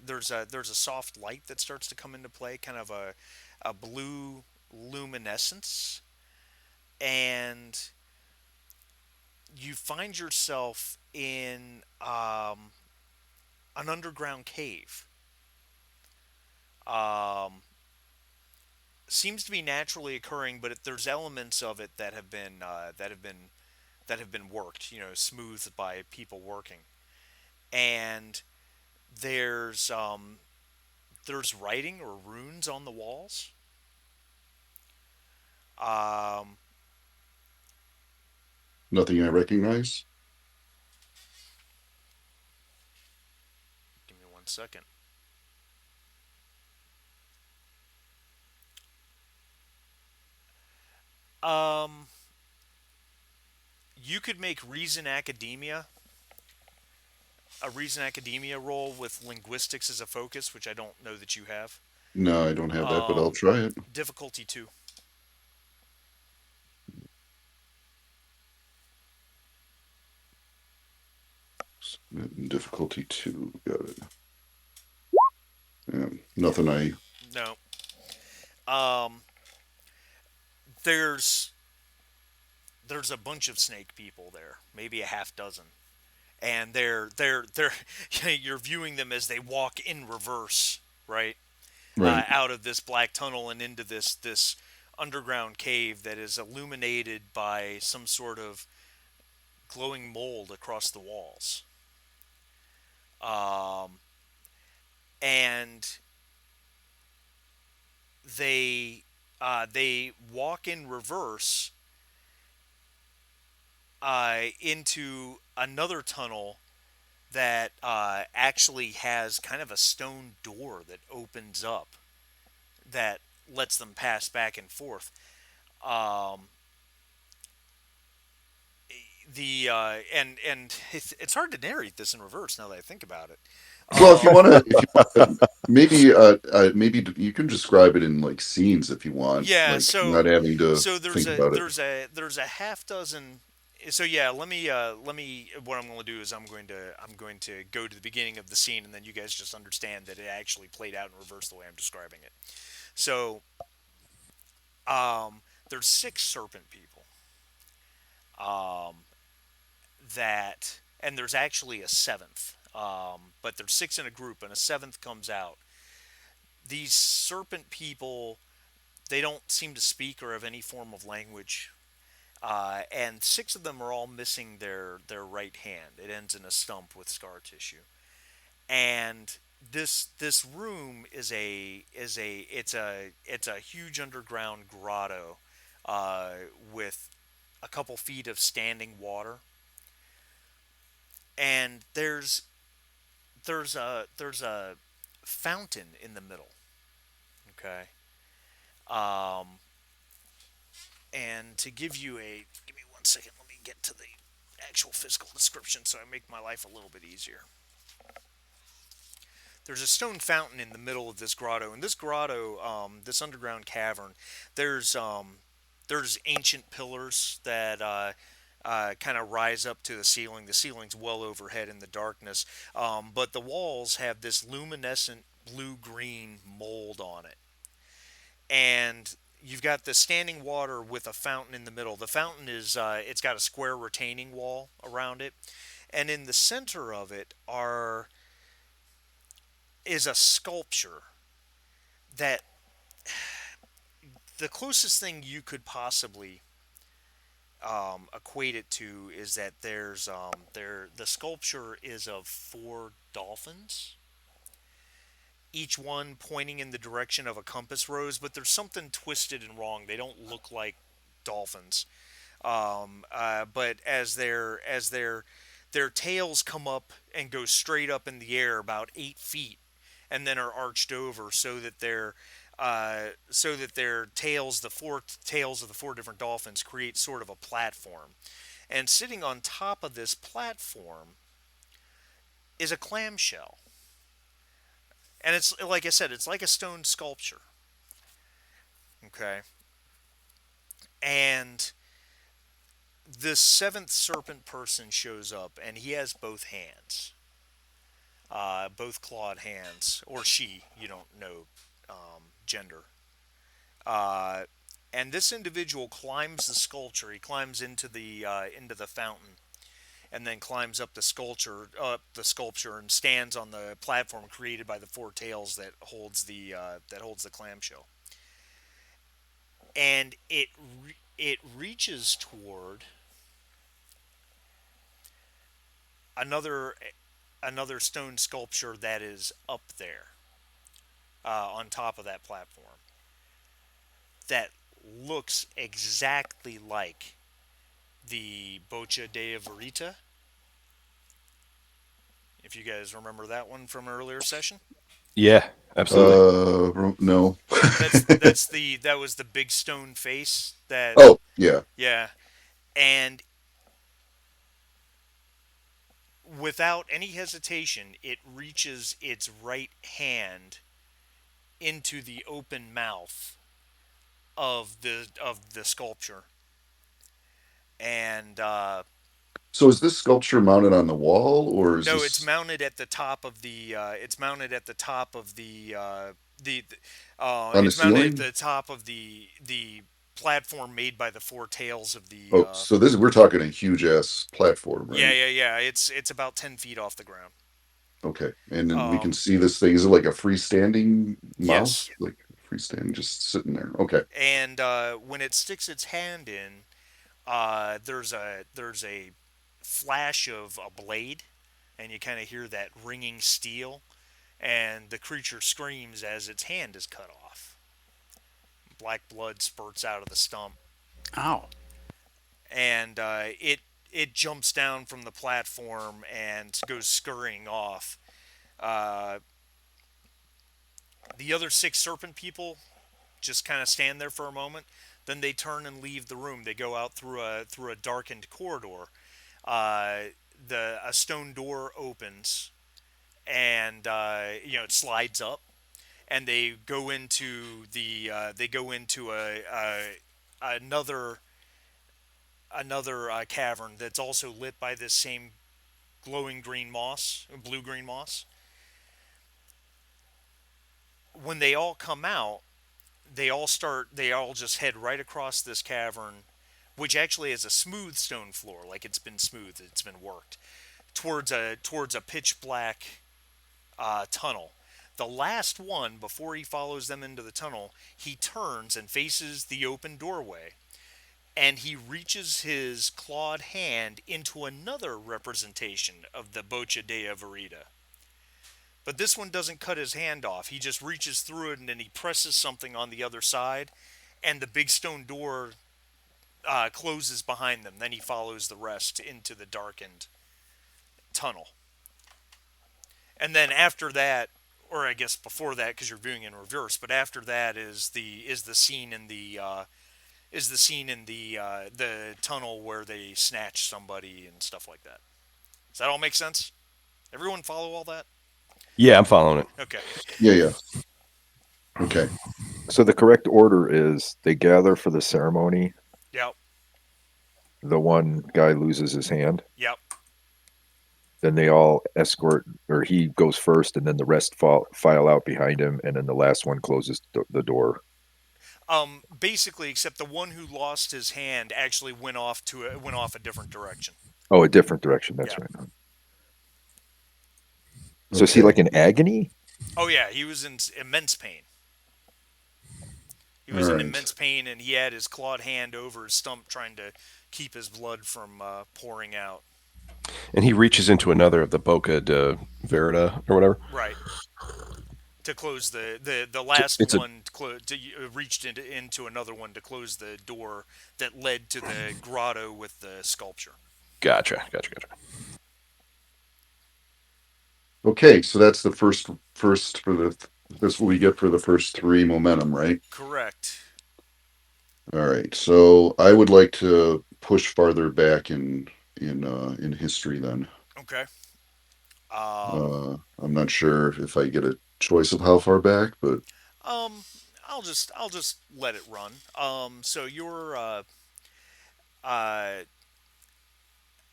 There's a soft light that starts to come into play, kind of a blue luminescence, and you find yourself in an underground cave. Um, Seems to be naturally occurring, but there's elements of it that have been worked, smoothed by people working. And there's um, there's writing or runes on the walls. Um, Nothing I recognize. Give me 1 second. Um, you could make a reason academia role with linguistics as a focus, which I don't know that you have. No, I don't have that, but I'll Um, try it. Difficulty 2. Difficulty two. Got it. Yeah, Yeah. nothing I. No. Um, there's there's a bunch of snake people there, maybe a half dozen, and they're you're viewing them as they walk in reverse, right, Right. out of this black tunnel and into this underground cave that is illuminated by some sort of glowing mold across the walls. Um, and they walk in reverse into another tunnel that actually has kind of a stone door that opens up that lets them pass back and forth. Um, the and it's hard to narrate this in reverse now that I think about it. Well, if you want to, maybe you can describe it in like scenes if you want, Yeah, like not so having to so there's think a about it. there's a half dozen. So yeah, let me what I'm going to do is I'm going to go to the beginning of the scene, and then you guys just understand that it actually played out in reverse the way I'm describing it. So there's six serpent people. Um, that and there's actually a seventh. But there's six in a group, and a seventh comes out. These serpent people, they don't seem to speak or have any form of language. And six of them are all missing their right hand. It ends in a stump with scar tissue. And this room is a huge underground grotto uh, with a couple feet of standing water. And there's a fountain in the middle. Okay. Um, and to give me 1 second. Let me get to the actual physical description so I make my life a little bit easier. There's a stone fountain in the middle of this grotto. In this grotto, this underground cavern, there's um, there's ancient pillars that kind of rise up to the ceiling. The ceiling's well overhead in the darkness, but the walls have this luminescent blue-green mold on it, and you've got the standing water with a fountain in the middle. The fountain is it's got a square retaining wall around it, and in the center of it are is a sculpture that the closest thing you could possibly equate it to is that the sculpture is of four dolphins, each one pointing in the direction of a compass rose, but there's something twisted and wrong. They don't look like dolphins. But as their tails come up and go straight up in the air about 8 feet, and then are arched over so that their tails, the four tails of the four different dolphins, create sort of a platform. And sitting on top of this platform is a clamshell, and it's like I said, it's like a stone sculpture. Okay, and this seventh serpent person shows up, and he has both hands, both clawed hands, or she. You don't know gender. Uh, and this individual climbs the sculpture. He climbs into the fountain, and then climbs up the sculpture, and stands on the platform created by the four tails that holds the clamshell. And it reaches toward another another stone sculpture that is up there on top of that platform that looks exactly like the Boccia de Verita. If you guys remember that one from an earlier session, Yeah, absolutely. No. that was the big stone face that, Oh, yeah. yeah. And without any hesitation, it reaches its right hand into the open mouth of the sculpture, and So is this sculpture mounted on the wall, or is no, it's this mounted at the top of it's mounted at the top of on the it's mounted at ceiling? the top of the platform made by the four tails of the Oh, so this we're talking a huge ass platform, yeah, right? yeah, yeah. It's about 10 feet off the ground. Okay. And then we can Um, see this thing. Is it like a freestanding yes, mouse? Like freestanding, just sitting there. Okay. and when it sticks its hand in, there's a flash of a blade, and you kind of hear that ringing steel, and the creature screams as its hand is cut off. Black blood spurts out of the stump, Ow. and it jumps down from the platform and goes scurrying off. Uh, the other six serpent people just kind of stand there for a moment. Then they turn and leave the room. They go out through a darkened corridor. Uh, the a stone door opens, and it slides up, and they go into another cavern that's also lit by this same glowing green moss, blue green moss. When they all come out, they all just head right across this cavern, which actually has a smooth stone floor, like it's been smoothed, it's been worked, towards a pitch black tunnel. The last one, before he follows them into the tunnel, he turns and faces the open doorway, and he reaches his clawed hand into another representation of the Boccia Dea Verita. But this one doesn't cut his hand off. He just reaches through it and then he presses something on the other side, and the big stone door closes behind them. Then he follows the rest into the darkened tunnel. And then after that, or I guess before that, because you're viewing in reverse, but after that is the scene in the tunnel where they snatch somebody and stuff like that. Does that all make sense? Everyone follow all that? Yeah, I'm following it. Okay. Yeah, yeah. Okay. So the correct order is they gather for the ceremony. Yep. The one guy loses his hand. Yep. Then they all escort, or he goes first, and then the rest file out behind him, and then the last one closes the door. Basically, except the one who lost his hand actually went off a different direction. Oh, a different direction. That's Yeah. right. So is he like in agony? Oh yeah, he was in immense pain. He All was in right. immense pain, and he had his clawed hand over his stump, trying to keep his blood from pouring out. And he reaches into another of the Boca de Verita or whatever. Right. To close the last It's a one reached into another one to close the door that led to the grotto with the sculpture. gotcha. Okay, so that's the first for the this what we get for the first three momentum, right? Correct. All right. So I would like to push farther back in history then. Okay. Um, I'm not sure if I get a choice of how far back, but um, I'll just let it run. So uh,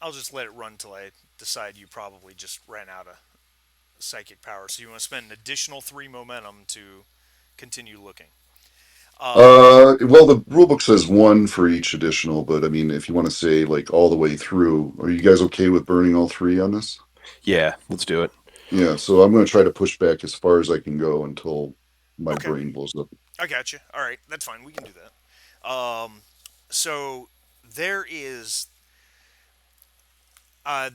I'll just let it run till I decide you probably just ran out of psychic power. So you want to spend an additional 3 momentum to continue looking. Um, well, the rule book says one for each additional, but I mean, if you want to say like all the way through, are you guys okay with burning all three on this? Yeah, let's do it. Yeah, so I'm going to try to push back as far as I can go until my okay, brain blows up. I got you. All right, that's fine. We can do that. So there is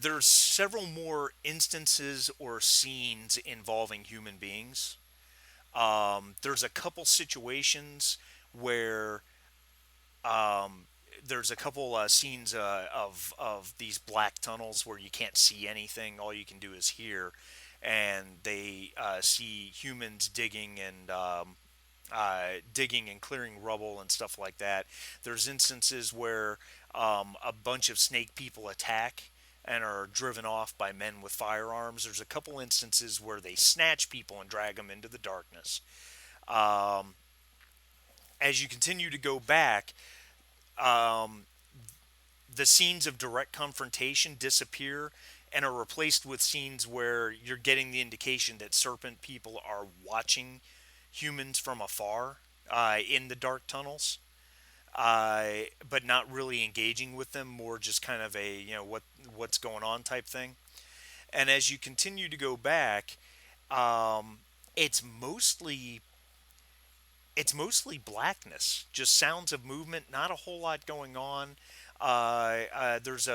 there's several more instances or scenes involving human beings. There's a couple situations where um, there's a couple scenes of these black tunnels where you can't see anything. All you can do is hear, and they see humans digging and clearing rubble and stuff like that. There's instances where a bunch of snake people attack and are driven off by men with firearms. There's a couple instances where they snatch people and drag them into the darkness. Um, as you continue to go back, um, the scenes of direct confrontation disappear and are replaced with scenes where you're getting the indication that serpent people are watching humans from afar in the dark tunnels, but not really engaging with them. More just kind of a what's going on type thing. And as you continue to go back, um, it's mostly it's mostly blackness, just sounds of movement, not a whole lot going on. There's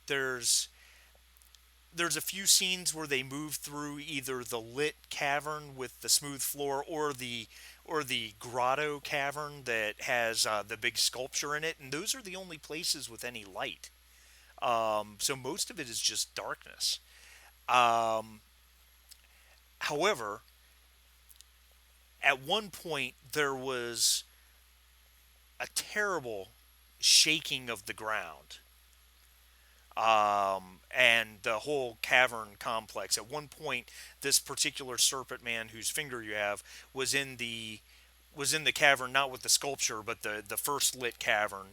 there's there's a few scenes where they move through either the lit cavern with the smooth floor or the grotto cavern that has the big sculpture in it, and those are the only places with any light. So most of it is just darkness. Um, However, at one point there was a terrible shaking of the ground, and the whole cavern complex. At one point, this particular serpent man, whose finger you have, was in the cavern, not with the sculpture, but the first lit cavern,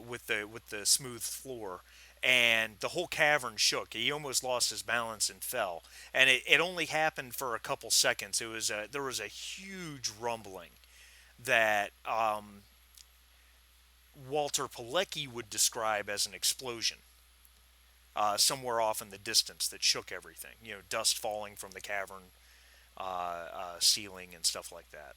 with the smooth floor. And the whole cavern shook. He almost lost his balance and fell. And it only happened for a couple seconds. There was a huge rumbling that Walter Pilecki would describe as an explosion. somewhere off in the distance that shook everything. Dust falling from the cavern ceiling and stuff like that.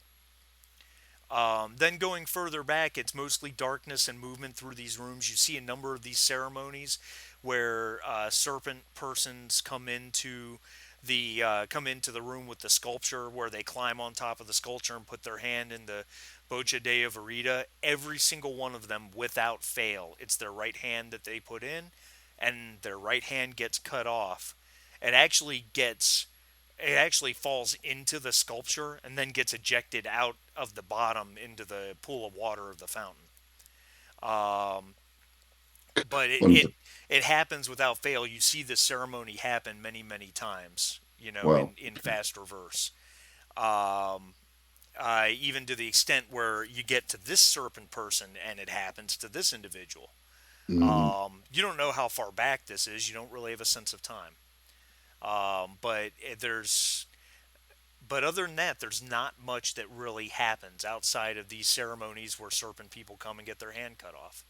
Then going further back, it's mostly darkness and movement through these rooms. You see a number of these ceremonies where serpent persons come into the room with the sculpture, where they climb on top of the sculpture and put their hand in the Bocha Dea Verita. Every single one of them, without fail, it's their right hand that they put in, and their right hand gets cut off. It actually gets it actually falls into the sculpture and then gets ejected out of the bottom into the pool of water of the fountain. Um, but it, When, it it happens without fail. You see this ceremony happen many many times. wow. In fast reverse. Um, Even to the extent where you get to this serpent person and it happens to this individual. Mm. You don't know how far back this is. You don't really have a sense of time. But there's But other than that, there's not much that really happens outside of these ceremonies where serpent people come and get their hand cut off.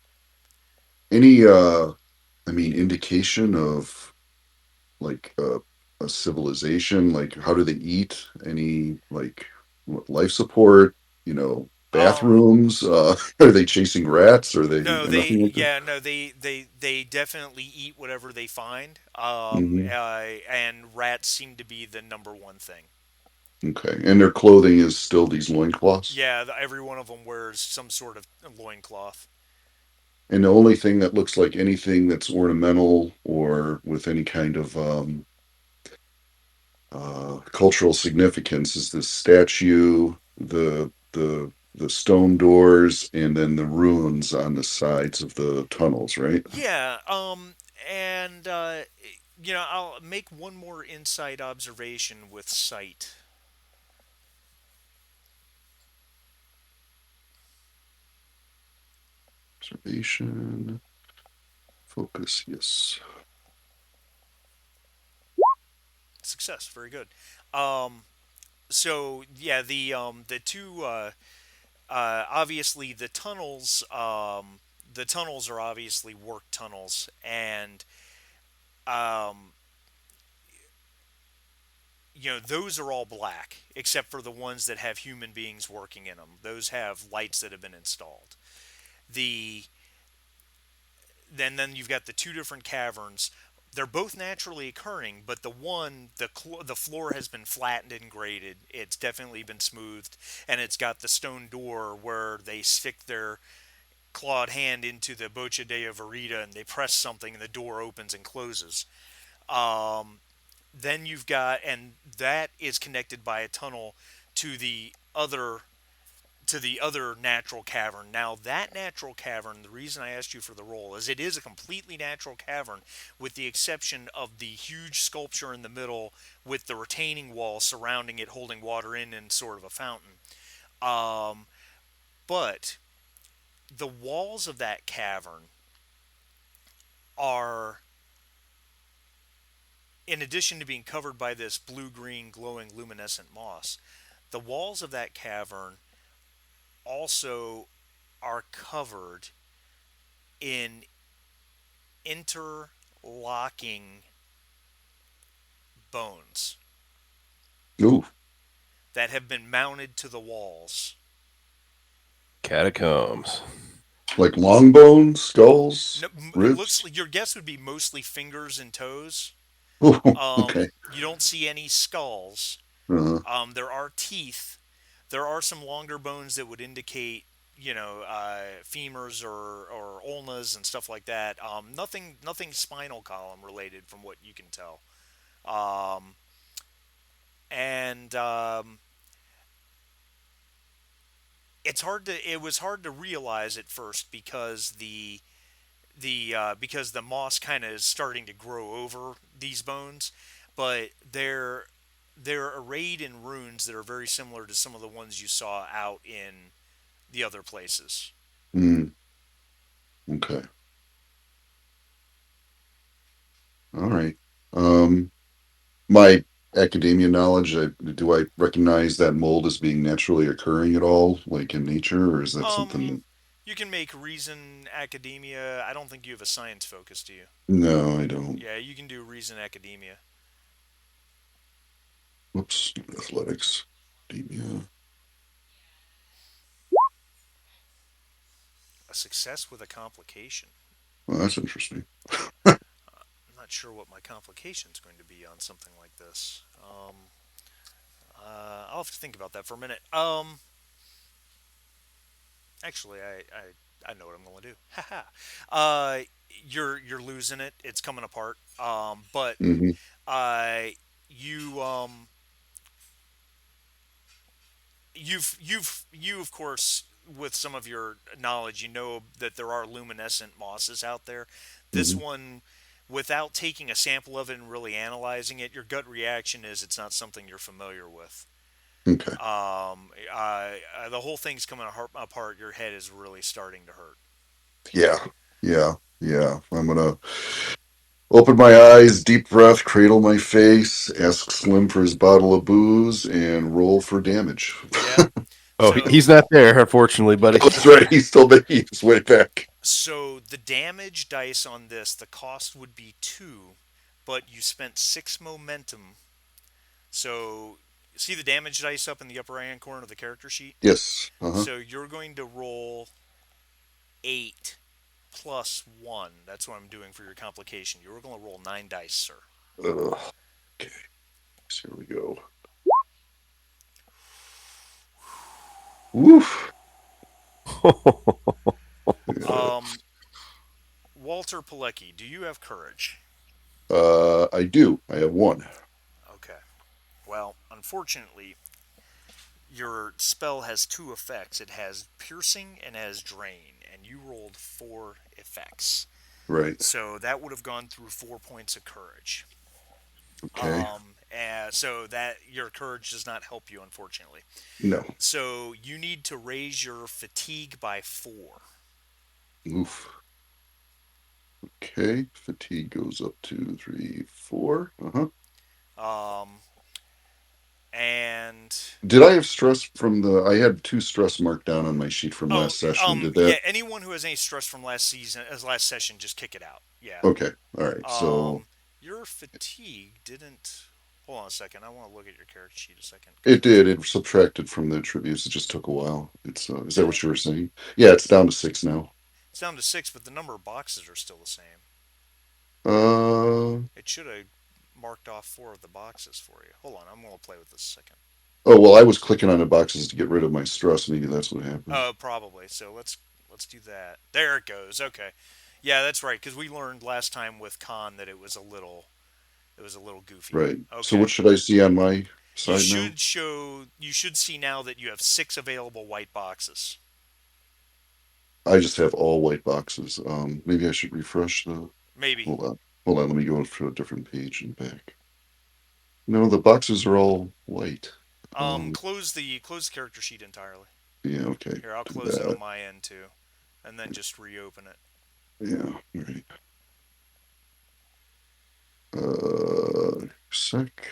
Any, I mean, indication of like a civilization? Like, how do they eat? Any like life support? Um, Bathrooms? Are they chasing rats? Are they no, nothing like that? they definitely eat whatever they find. Hmm. And rats seem to be the number one thing. Okay, and their clothing is still these loincloths, Yeah, every one of them wears some sort of loincloth. and the only thing that looks like anything that's ornamental or with any kind of cultural significance is this statue, the stone doors, and then the runes on the sides of the tunnels, right? Yeah, and I'll make one more insight observation with sight. Observation, focus, yes. Success, very good. Um, so yeah, the two obviously the tunnels are obviously work tunnels, and um, those are all black except for the ones that have human beings working in them. Those have lights that have been installed. The then you've got the two different caverns. They're both naturally occurring, but the floor has been flattened and graded. It's definitely been smoothed, and it's got the stone door where they stick their clawed hand into the Bocha Dea Verita and they press something and the door opens and closes. Um, then you've got, and that is connected by a tunnel to the other natural cavern. Now, that natural cavern, the reason I asked you for the roll is it is a completely natural cavern, with the exception of the huge sculpture in the middle with the retaining wall surrounding it, holding water in sort of a fountain. Um, but the walls of that cavern are, in addition to being covered by this blue green glowing luminescent moss, the walls of that cavern also are covered in interlocking bones Ooh, that have been mounted to the walls. Catacombs. like long bones, skulls, No, it looks ribs. like your guess would be mostly fingers and toes. Ooh, okay. You don't see any skulls. Uh, There are teeth. There are some longer bones that would indicate, femurs or ulnas and stuff like that. Nothing spinal column related, from what you can tell. Um, and It was hard to realize at first because because the moss kind of is starting to grow over these bones, but they're arrayed in runes that are very similar to some of the ones you saw out in the other places. mm, okay. All right. Um, my academia knowledge, do I recognize that mold as being naturally occurring at all, like in nature, or is that Um, something? You can make reason academia. I don't think you have a science focus, do you? No, I don't. Yeah, you can do reason academia. Whoops. Athletics. Yeah. A success with a complication. Well, that's interesting. I'm not sure what my complication is going to be on something like this. I'll have to think about that for a minute. Actually, I know what I'm going to do. Haha. You're losing it. It's coming apart. But Hmm. uh, you you of course with some of your knowledge, you know that there are luminescent mosses out there. This Hmm. one, without taking a sample of it and really analyzing it, your gut reaction is it's not something you're familiar with. Okay. The whole thing's coming apart. Your head is really starting to hurt. Yeah. Yeah. Yeah. I'm gonna open my eyes, deep breath, cradle my face, ask Slim for his bottle of booze, and roll for damage. Yep. Oh, So he's not there, unfortunately, buddy. That's right. He's still he's way back. so the damage dice on this, the cost would be 2, but you spent 6 momentum. So see the damage dice up in the upper right hand corner of the character sheet? Yes. Uh So you're going to roll 8 plus 1. That's what I'm doing for your complication. You're going to roll 9 dice, sir. huh. Okay. So here we go. Woof. Yeah. Um, Walter Pilecki, do you have courage? I do. I have one. Okay. Well, unfortunately, your spell has 2 effects. It has piercing and has drain, and you rolled 4 effects. Right. So that would have gone through 4 points of courage. Okay. So that your courage does not help you, unfortunately. No. So you need to raise your fatigue by 4. Oof. Okay. Fatigue goes up 2, 3, 4. Uh-huh. Um, and Did I have stress from the? I had 2 stress marked down on my sheet from oh, last session. Did yeah. that? Anyone who has any stress from last season, as last session, just kick it out. Yeah. Okay. All right. So Your fatigue didn't. Hold on a second. I want to look at your character sheet a second because it that's did. It subtracted from the attributes. It just took a while. It's. Is did that it. what you were saying? Yeah. It's down to 6 now. It's down to 6, but the number of boxes are still the same. Uh. It should have marked off 4 of the boxes for you. Hold on. I'm going to play with this a second. Oh well, I was clicking on the boxes to get rid of my stress. Maybe that's what happened. Oh, probably. So let's do that. There it goes. Okay. Yeah, that's right. Because we learned last time with Khan that it was a little goofy. Right. So Okay. what should I see on my You side now? should show. You should see now that you have 6 available white boxes. I just have all white boxes. Maybe I should refresh the. Maybe. Hold on. Hold on. Let me go to a different page and back. No, the boxes are all white. Close the character sheet entirely. Yeah. Okay. Here, I'll Do close it on that. my end too, and then just reopen it. Yeah. All right. Sec.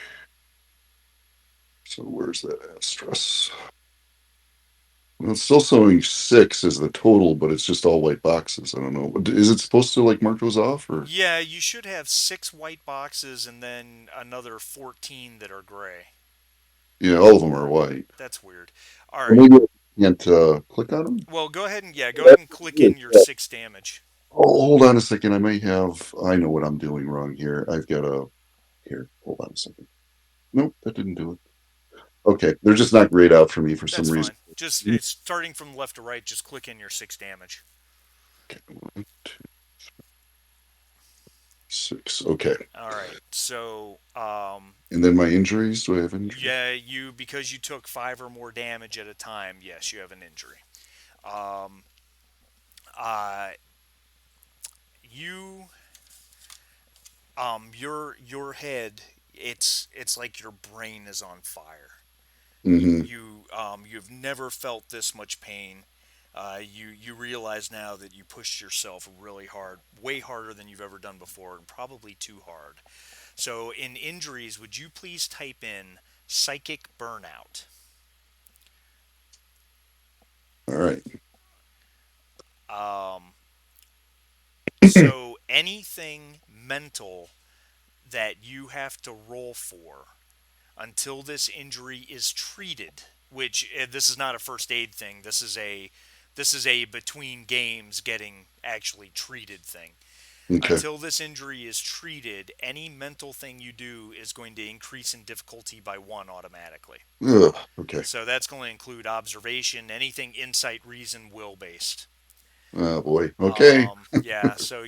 So where's that stress? Well, it's still showing 6 as the total, but it's just all white boxes. I don't know. Is it supposed to like mark those off or? Yeah, you should have 6 white boxes and then another 14 that are gray. Yeah, all of them are white. That's weird. All Well, right. maybe I can't click on them. Well, go ahead and click in your 6 damage. Oh, hold on a second. I may have. I know what I'm doing wrong here. I've got a. Here, hold on a second. Nope, that didn't do it. Okay, they're just not grayed out for me for some That's reason. fine. Just it's starting from left to right. Just click in your 6 damage. Okay, 1, 2, 6. Okay, All right. So, and then my injuries. Do I have injuries? yeah, because you took 5 or more damage at a time. Yes, you have an injury. Um, uh, you, your head. It's like your brain is on fire. Mm-hmm. You've never felt this much pain. You realize now that you pushed yourself really hard, way harder than you've ever done before, and probably too hard. So, in injuries, would you please type in psychic burnout? All right. Um, so anything mental that you have to roll for until this injury is treated, which this is not a first aid thing. This is a between games getting actually treated thing. Okay. Until this injury is treated, any mental thing you do is going to increase in difficulty by one automatically. Ugh, okay. So that's going to include observation, anything insight, reason, will based. Oh boy. Okay. Yeah. So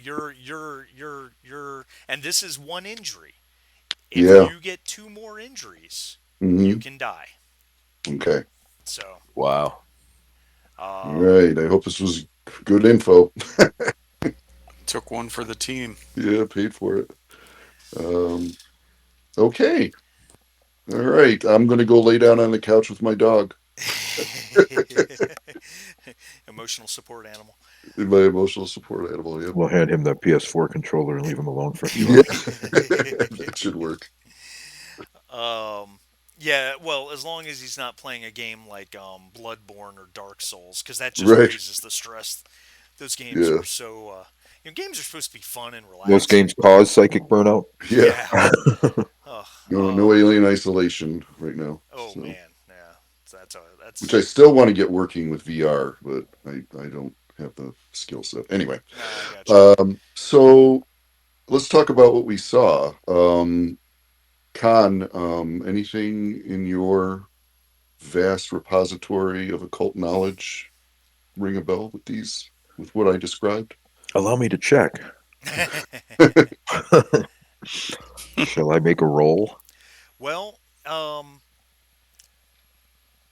and this is one injury. If Yeah. you get two more injuries, you Hmm. can die. Okay. So, Wow. All um, right. I hope this was good info. Took one for the team. Yeah, paid for it. Um, okay. All right. I'm gonna go lay down on the couch with my dog, emotional support animal. my emotional support animal. Yep. We'll hand him the PS4 controller and leave him alone for a few Yeah, hours. that should work. um, yeah, well, as long as he's not playing a game like Bloodborne or Dark Souls, because that just Right. raises the stress. Those games Yeah. are so. Games are supposed to be fun and Those relaxing. games cause psychic burnout. Yeah. Yeah. Oh, No, no alien isolation right now. oh So, man, yeah. which I still want to get working with VR, but I don't have the skill set. Anyway, No, I got you. so let's talk about what we saw. Khan, anything in your vast repository of occult knowledge ring a bell with these, with what I described? Allow me to check. Shall I make a roll? Well,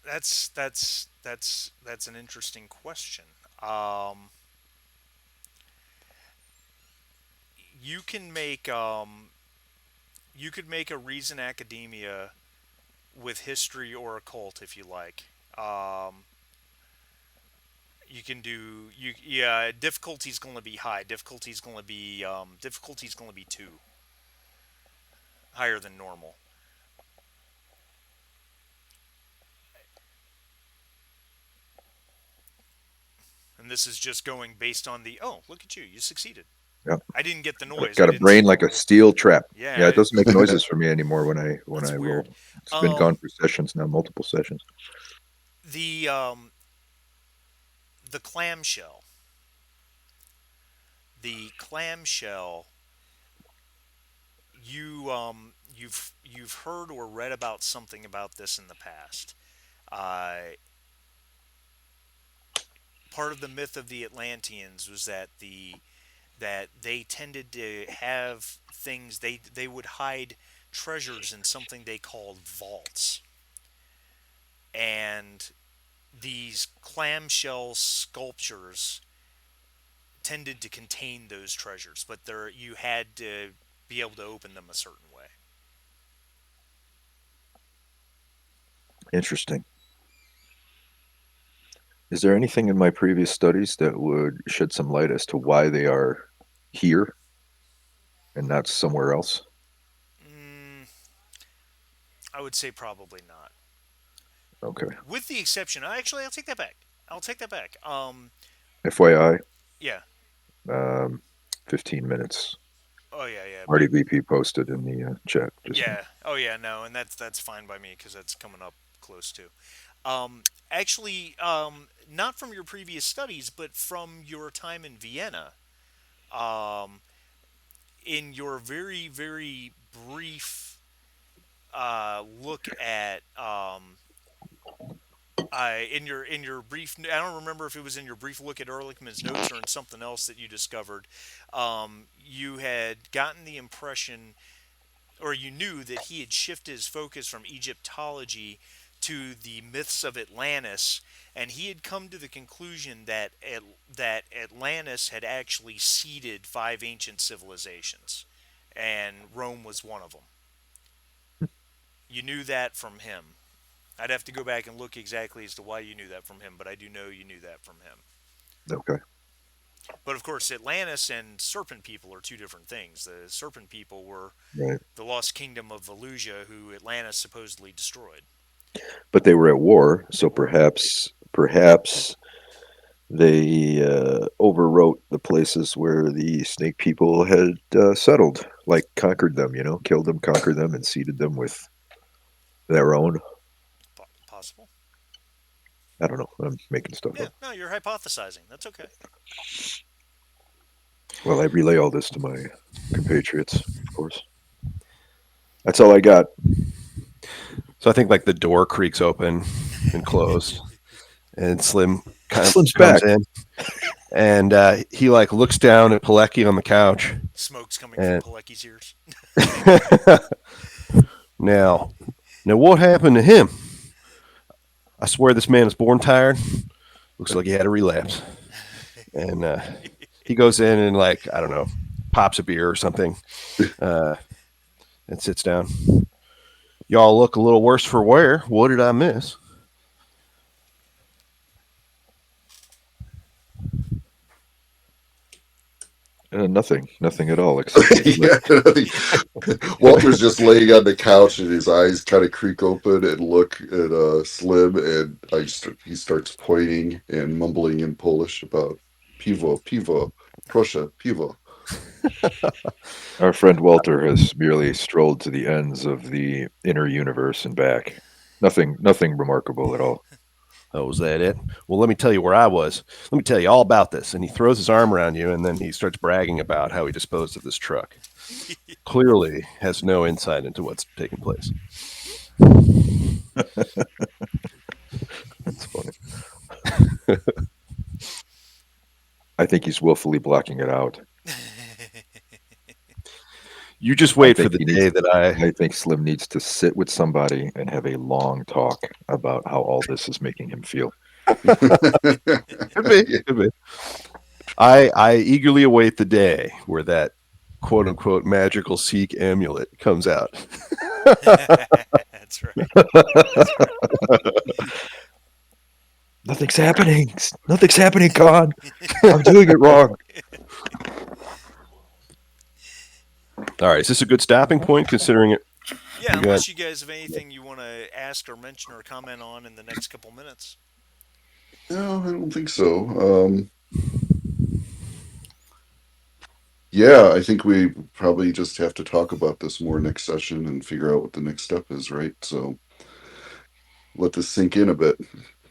that's an interesting question. Um, you can make you could make a reason academia with history or occult if you like. Um, you can do you yeah. Difficulty's going to be high. Difficulty's going to be two, higher than normal. And this is just going based on the oh look at you, you succeeded. Yeah. I didn't get the noise. I Got a didn't. brain like a steel trap. Yeah, Yeah, it doesn't make noises for me anymore when that's I weird. roll. It's been gone Um, for sessions now, multiple sessions. the um, the clamshell. The clamshell. You've heard or read about something about this in the past. Uh, Part of the myth of the Atlanteans was that they tended to have things they would hide treasures in something they called vaults, and these clamshell sculptures tended to contain those treasures, but there you had to be able to open them a certain way. Interesting. Is there anything in my previous studies that would shed some light as to why they are here and not somewhere else? Mm, I would say probably not, Okay. with the exception. Actually, I'll take that back. I'll take that back. FYI, Yeah. um, 15 minutes. Oh yeah, yeah. Marty VP posted in the chat just now. Yeah. Oh yeah. No, and that's fine by me because that's coming up close too. Actually, not from your previous studies, but from your time in Vienna. Um, in your very very brief look at in your brief, I don't remember if it was in your brief look at Ehrlichman's notes or in something else that you discovered. You had gotten the impression, or you knew that he had shifted his focus from Egyptology to the myths of Atlantis, and he had come to the conclusion that Atlantis had actually seeded five ancient civilizations, and Rome was one of them. You knew that from him. I'd have to go back and look exactly as to why you knew that from him, but I do know you knew that from him. Okay. But of course, Atlantis and Serpent People are two different things. The Serpent People were Right. the lost kingdom of Valusia, who Atlantis supposedly destroyed. But they were at war, They so were. perhaps They overwrote the places where the snake people had settled, like conquered them, killed them, conquered them, and seeded them with their own. Possible. I don't know. I'm making stuff Yeah, up. no, you're hypothesizing. That's okay. Well, I relay all this to my compatriots, of course. That's all I got. So I think like the door creaks open and closed, and Slim kind of Slim's comes back. in, and he like looks down at Pilecki on the couch, Smoke's coming from and Pilecki's ears. now, now what happened to him? I swear this man is born tired. Looks like he had a relapse, and he goes in and like I don't know, pops a beer or something, uh, and sits down. Y'all look a little worse for wear. What did I miss? Nothing at all, except for the Yeah, I think Walter's just laying on the couch and his eyes kind of creak open and look at Slim, and he starts pointing and mumbling in Polish about piwo, piwo, proszę, piwo. Our friend Walter has merely strolled to the ends of the inner universe and back. Nothing remarkable at all. Oh, was that it? Well, let me tell you where I was. Let me tell you all about this. And he throws his arm around you, and then he starts bragging about how he disposed of this truck. Clearly has no insight into what's taking place. That's funny. I think he's willfully blocking it out. You just I wait for think the he day needs. that I. I think Slim needs to sit with somebody and have a long talk about how all this is making him feel. Could be. Could be. I eagerly await the day where that quote unquote magical Sikh amulet comes out. That's right. That's Nothing's happening. Nothing's happening, Khan. I'm doing it wrong. All right, is this a good stopping point considering it? Yeah, We got unless you guys have anything you want to ask or mention or comment on in the next couple minutes. No, I don't think so. Yeah, I think we probably just have to talk about this more next session and figure out what the next step is, right? So let this sink in a bit.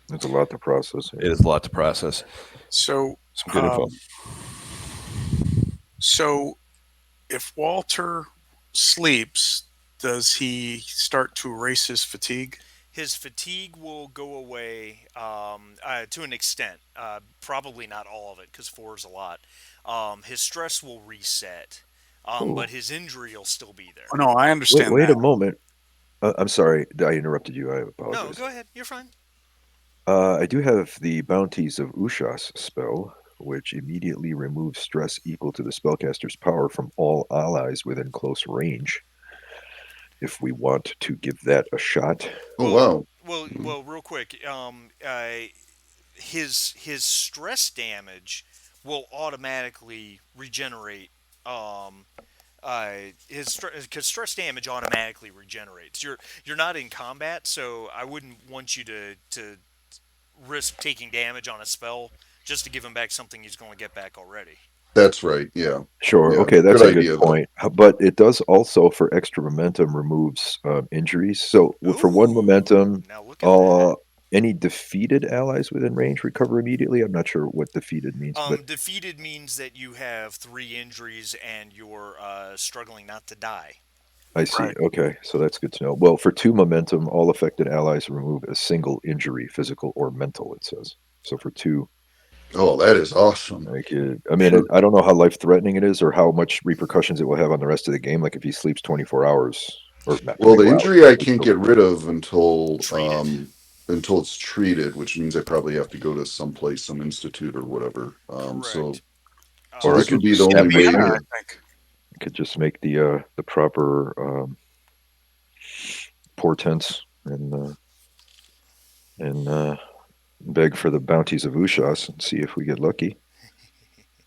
There's a lot to process here. it is a lot to process. So, Some good info. so if Walter sleeps, does he start to erase his fatigue? His fatigue will go away to an extent. Probably not all of it, because four is a lot. His stress will reset, but Oh, his injury will still be Oh, there. no, I wait, understand wait that. a moment. I'm sorry, I interrupted you. I No, apologize. go ahead. You're fine. I do have the Bounties of Ushas spell, which immediately removes stress equal to the spellcaster's power from all allies within close range. If we want to give that a shot. Oh, Well, wow. real quick. His stress damage will automatically regenerate. Um, because stress damage automatically regenerates. You're not in combat, so I wouldn't want you to risk taking damage on a spell just to give him back something he's going to get back already. That's right. Yeah. Sure, Yeah. okay, Good that's a good idea, though. point. But it does also, for extra momentum, removes injuries. So for one Ooh, momentum, now look at that. uh, any defeated allies within range recover immediately. I'm not sure what defeated means, but Defeated means that you have three injuries and you're struggling not to die. I see. Right. Okay, so that's good to know. Well, for two momentum, all affected allies remove a single injury, physical or mental, it says. So for two, Oh, that is awesome. I mean, And I don't know how life threatening it is or how much repercussions it will have on the rest of the game. Like if he sleeps 24 hours, or not Well, the 24 hours, injury but I like can't get rid of treated. until it's treated, which means I probably have to go to someplace, some institute or whatever. So Correct. so or Uh, I this could would be just the Yeah, only snap way Vienna, to. I think. I could just make the proper portents and beg for the bounties of Ushas and see if we get lucky.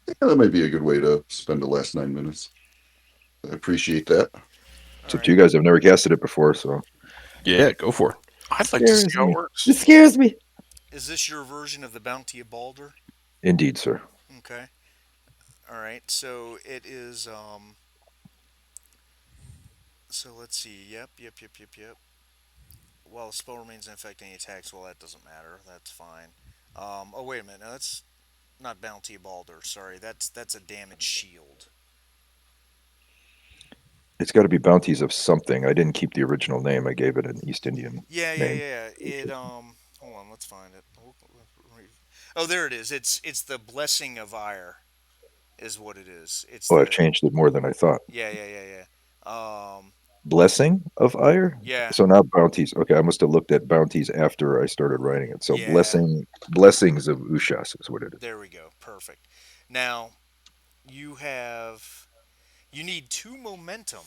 Yeah, that might be a good way to spend the last 9 minutes. I appreciate that. all It's up right. to you guys. I've never casted it before, so Yeah, go for it. I'd like to see how it works. It scares me. Is this your version of the Bounty of Balder? Indeed, sir. Okay. All right. So it is. So let's see. Yep. Yep. Yep. Yep. Yep. While the spell remains in effect, any attacks. Well, that doesn't matter. That's fine. Oh wait a minute. No, that's not bounty balder. Sorry. That's a damage shield. It's got to be bounties of something. I didn't keep the original name. I gave it an East Indian Yeah. Yeah. name. Yeah. It. Hold on. Let's find it. Oh, there it is. It's the blessing of ire, is what it is. It's Oh, I've the. changed it more than I thought. Yeah. Yeah. Yeah. Yeah. Blessing of ire. Yeah. So not bounties. Okay, I must have looked at bounties after I started writing it. So Yeah. blessings of Ushas is what it is. There we go. Perfect. Now you have you need two momentum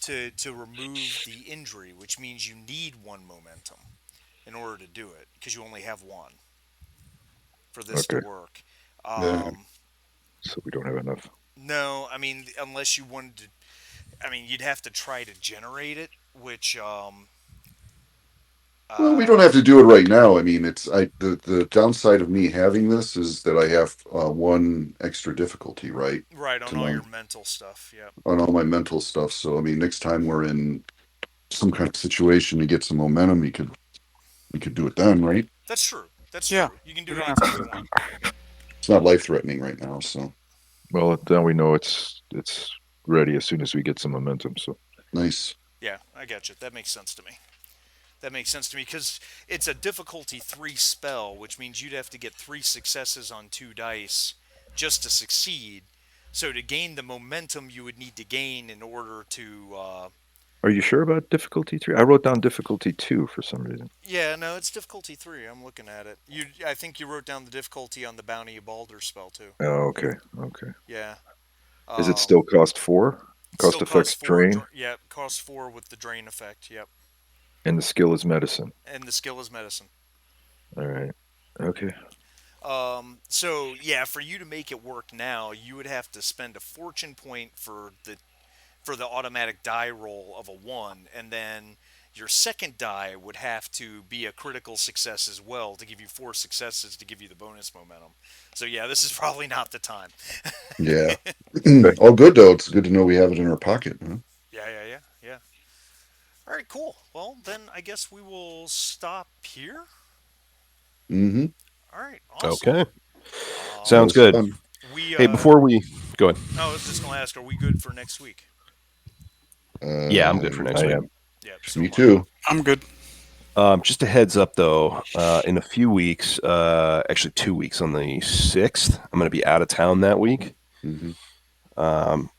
to remove the injury, which means you need one momentum in order to do it because you only have one for this to Okay, work. Yeah. so we don't have enough. No, I mean unless you wanted to. I mean you'd have to try to generate it, which Well, we uh, don't have to do it right now. I mean, the downside of me having this is that I have one extra difficulty, right? right on To all my your mental stuff. Yep. on all my mental stuff. So I mean, next time we're in some kind of situation to get some momentum, we could do it then, right? That's true. That's Yeah, true. You can we do it don't have anytime you to. want. It's not life threatening right now, so Well, then we know it's ready as soon as we get some momentum. So nice. Yeah, I get you. That makes sense to me. That makes sense to me because it's a difficulty 3 spell, which means you'd have to get 3 successes on 2 dice just to succeed. So to gain the momentum you would need to gain in order to. are you sure about difficulty 3? I wrote down difficulty 2 for some reason. Yeah, no, it's difficulty 3. I'm looking at it. I think you wrote down the difficulty on the Bounty of Balder spell too. Oh, okay, okay. Yeah. Is it Um, still cost 4? Cost Still costs effects 4. drain, Yep, costs 4 with the drain effect. Yep. and the skill is medicine. And the skill is medicine. All right. Okay. So yeah, for you to make it work now, you would have to spend a fortune point for the automatic die roll of a 1, and then your second die would have to be a critical success as well to give you 4 successes to give you the bonus momentum. So yeah, this is probably not the time. Yeah. Okay. All good though. It's good to know we have it in our pocket. Huh? Yeah, yeah, yeah, yeah. All right, cool. Well, then I guess we will stop here. Mm-hmm. All right, awesome. Okay. That Sounds Um, was good. fun. we Hey, before we go ahead. I was just gonna ask, are we good for next week? Yeah, I'm good for next I week. am. Yep, so Me am I. too. I'm good. Just a heads up though, in a few weeks, actually 2 weeks on the 6th, I'm going to be out of town that week. Hmm.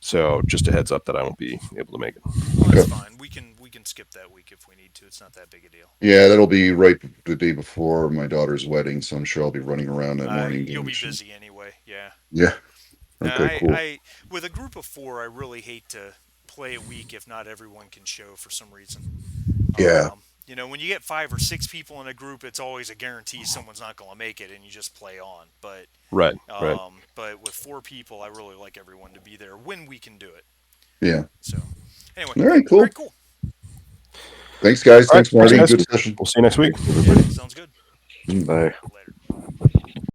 So just a heads up that I won't be able to make it. Well, that's Okay. fine. We can skip that week if we need to. It's not that big a deal. Yeah, that'll be right the day before my daughter's wedding, so I'm sure I'll be running around that morning You'll doing be shit. busy anyway. Yeah. Yeah. Now, Okay. Cool. with a group of 4, I really hate to play a week if not everyone can show for some reason. Yeah. When you get 5 or 6 people in a group, it's always a guarantee someone's not going to make it, and you just play on. Right, right. But with 4 people, I really like everyone to be there when we can do it. Yeah. So, anyway, All right. all right, Cool. cool. Thanks, guys. All right. Thanks, Thanks, Marty. guys. Good session. We'll see you next week. Thanks, Yeah, everybody. sounds good. Mm. Bye. Later.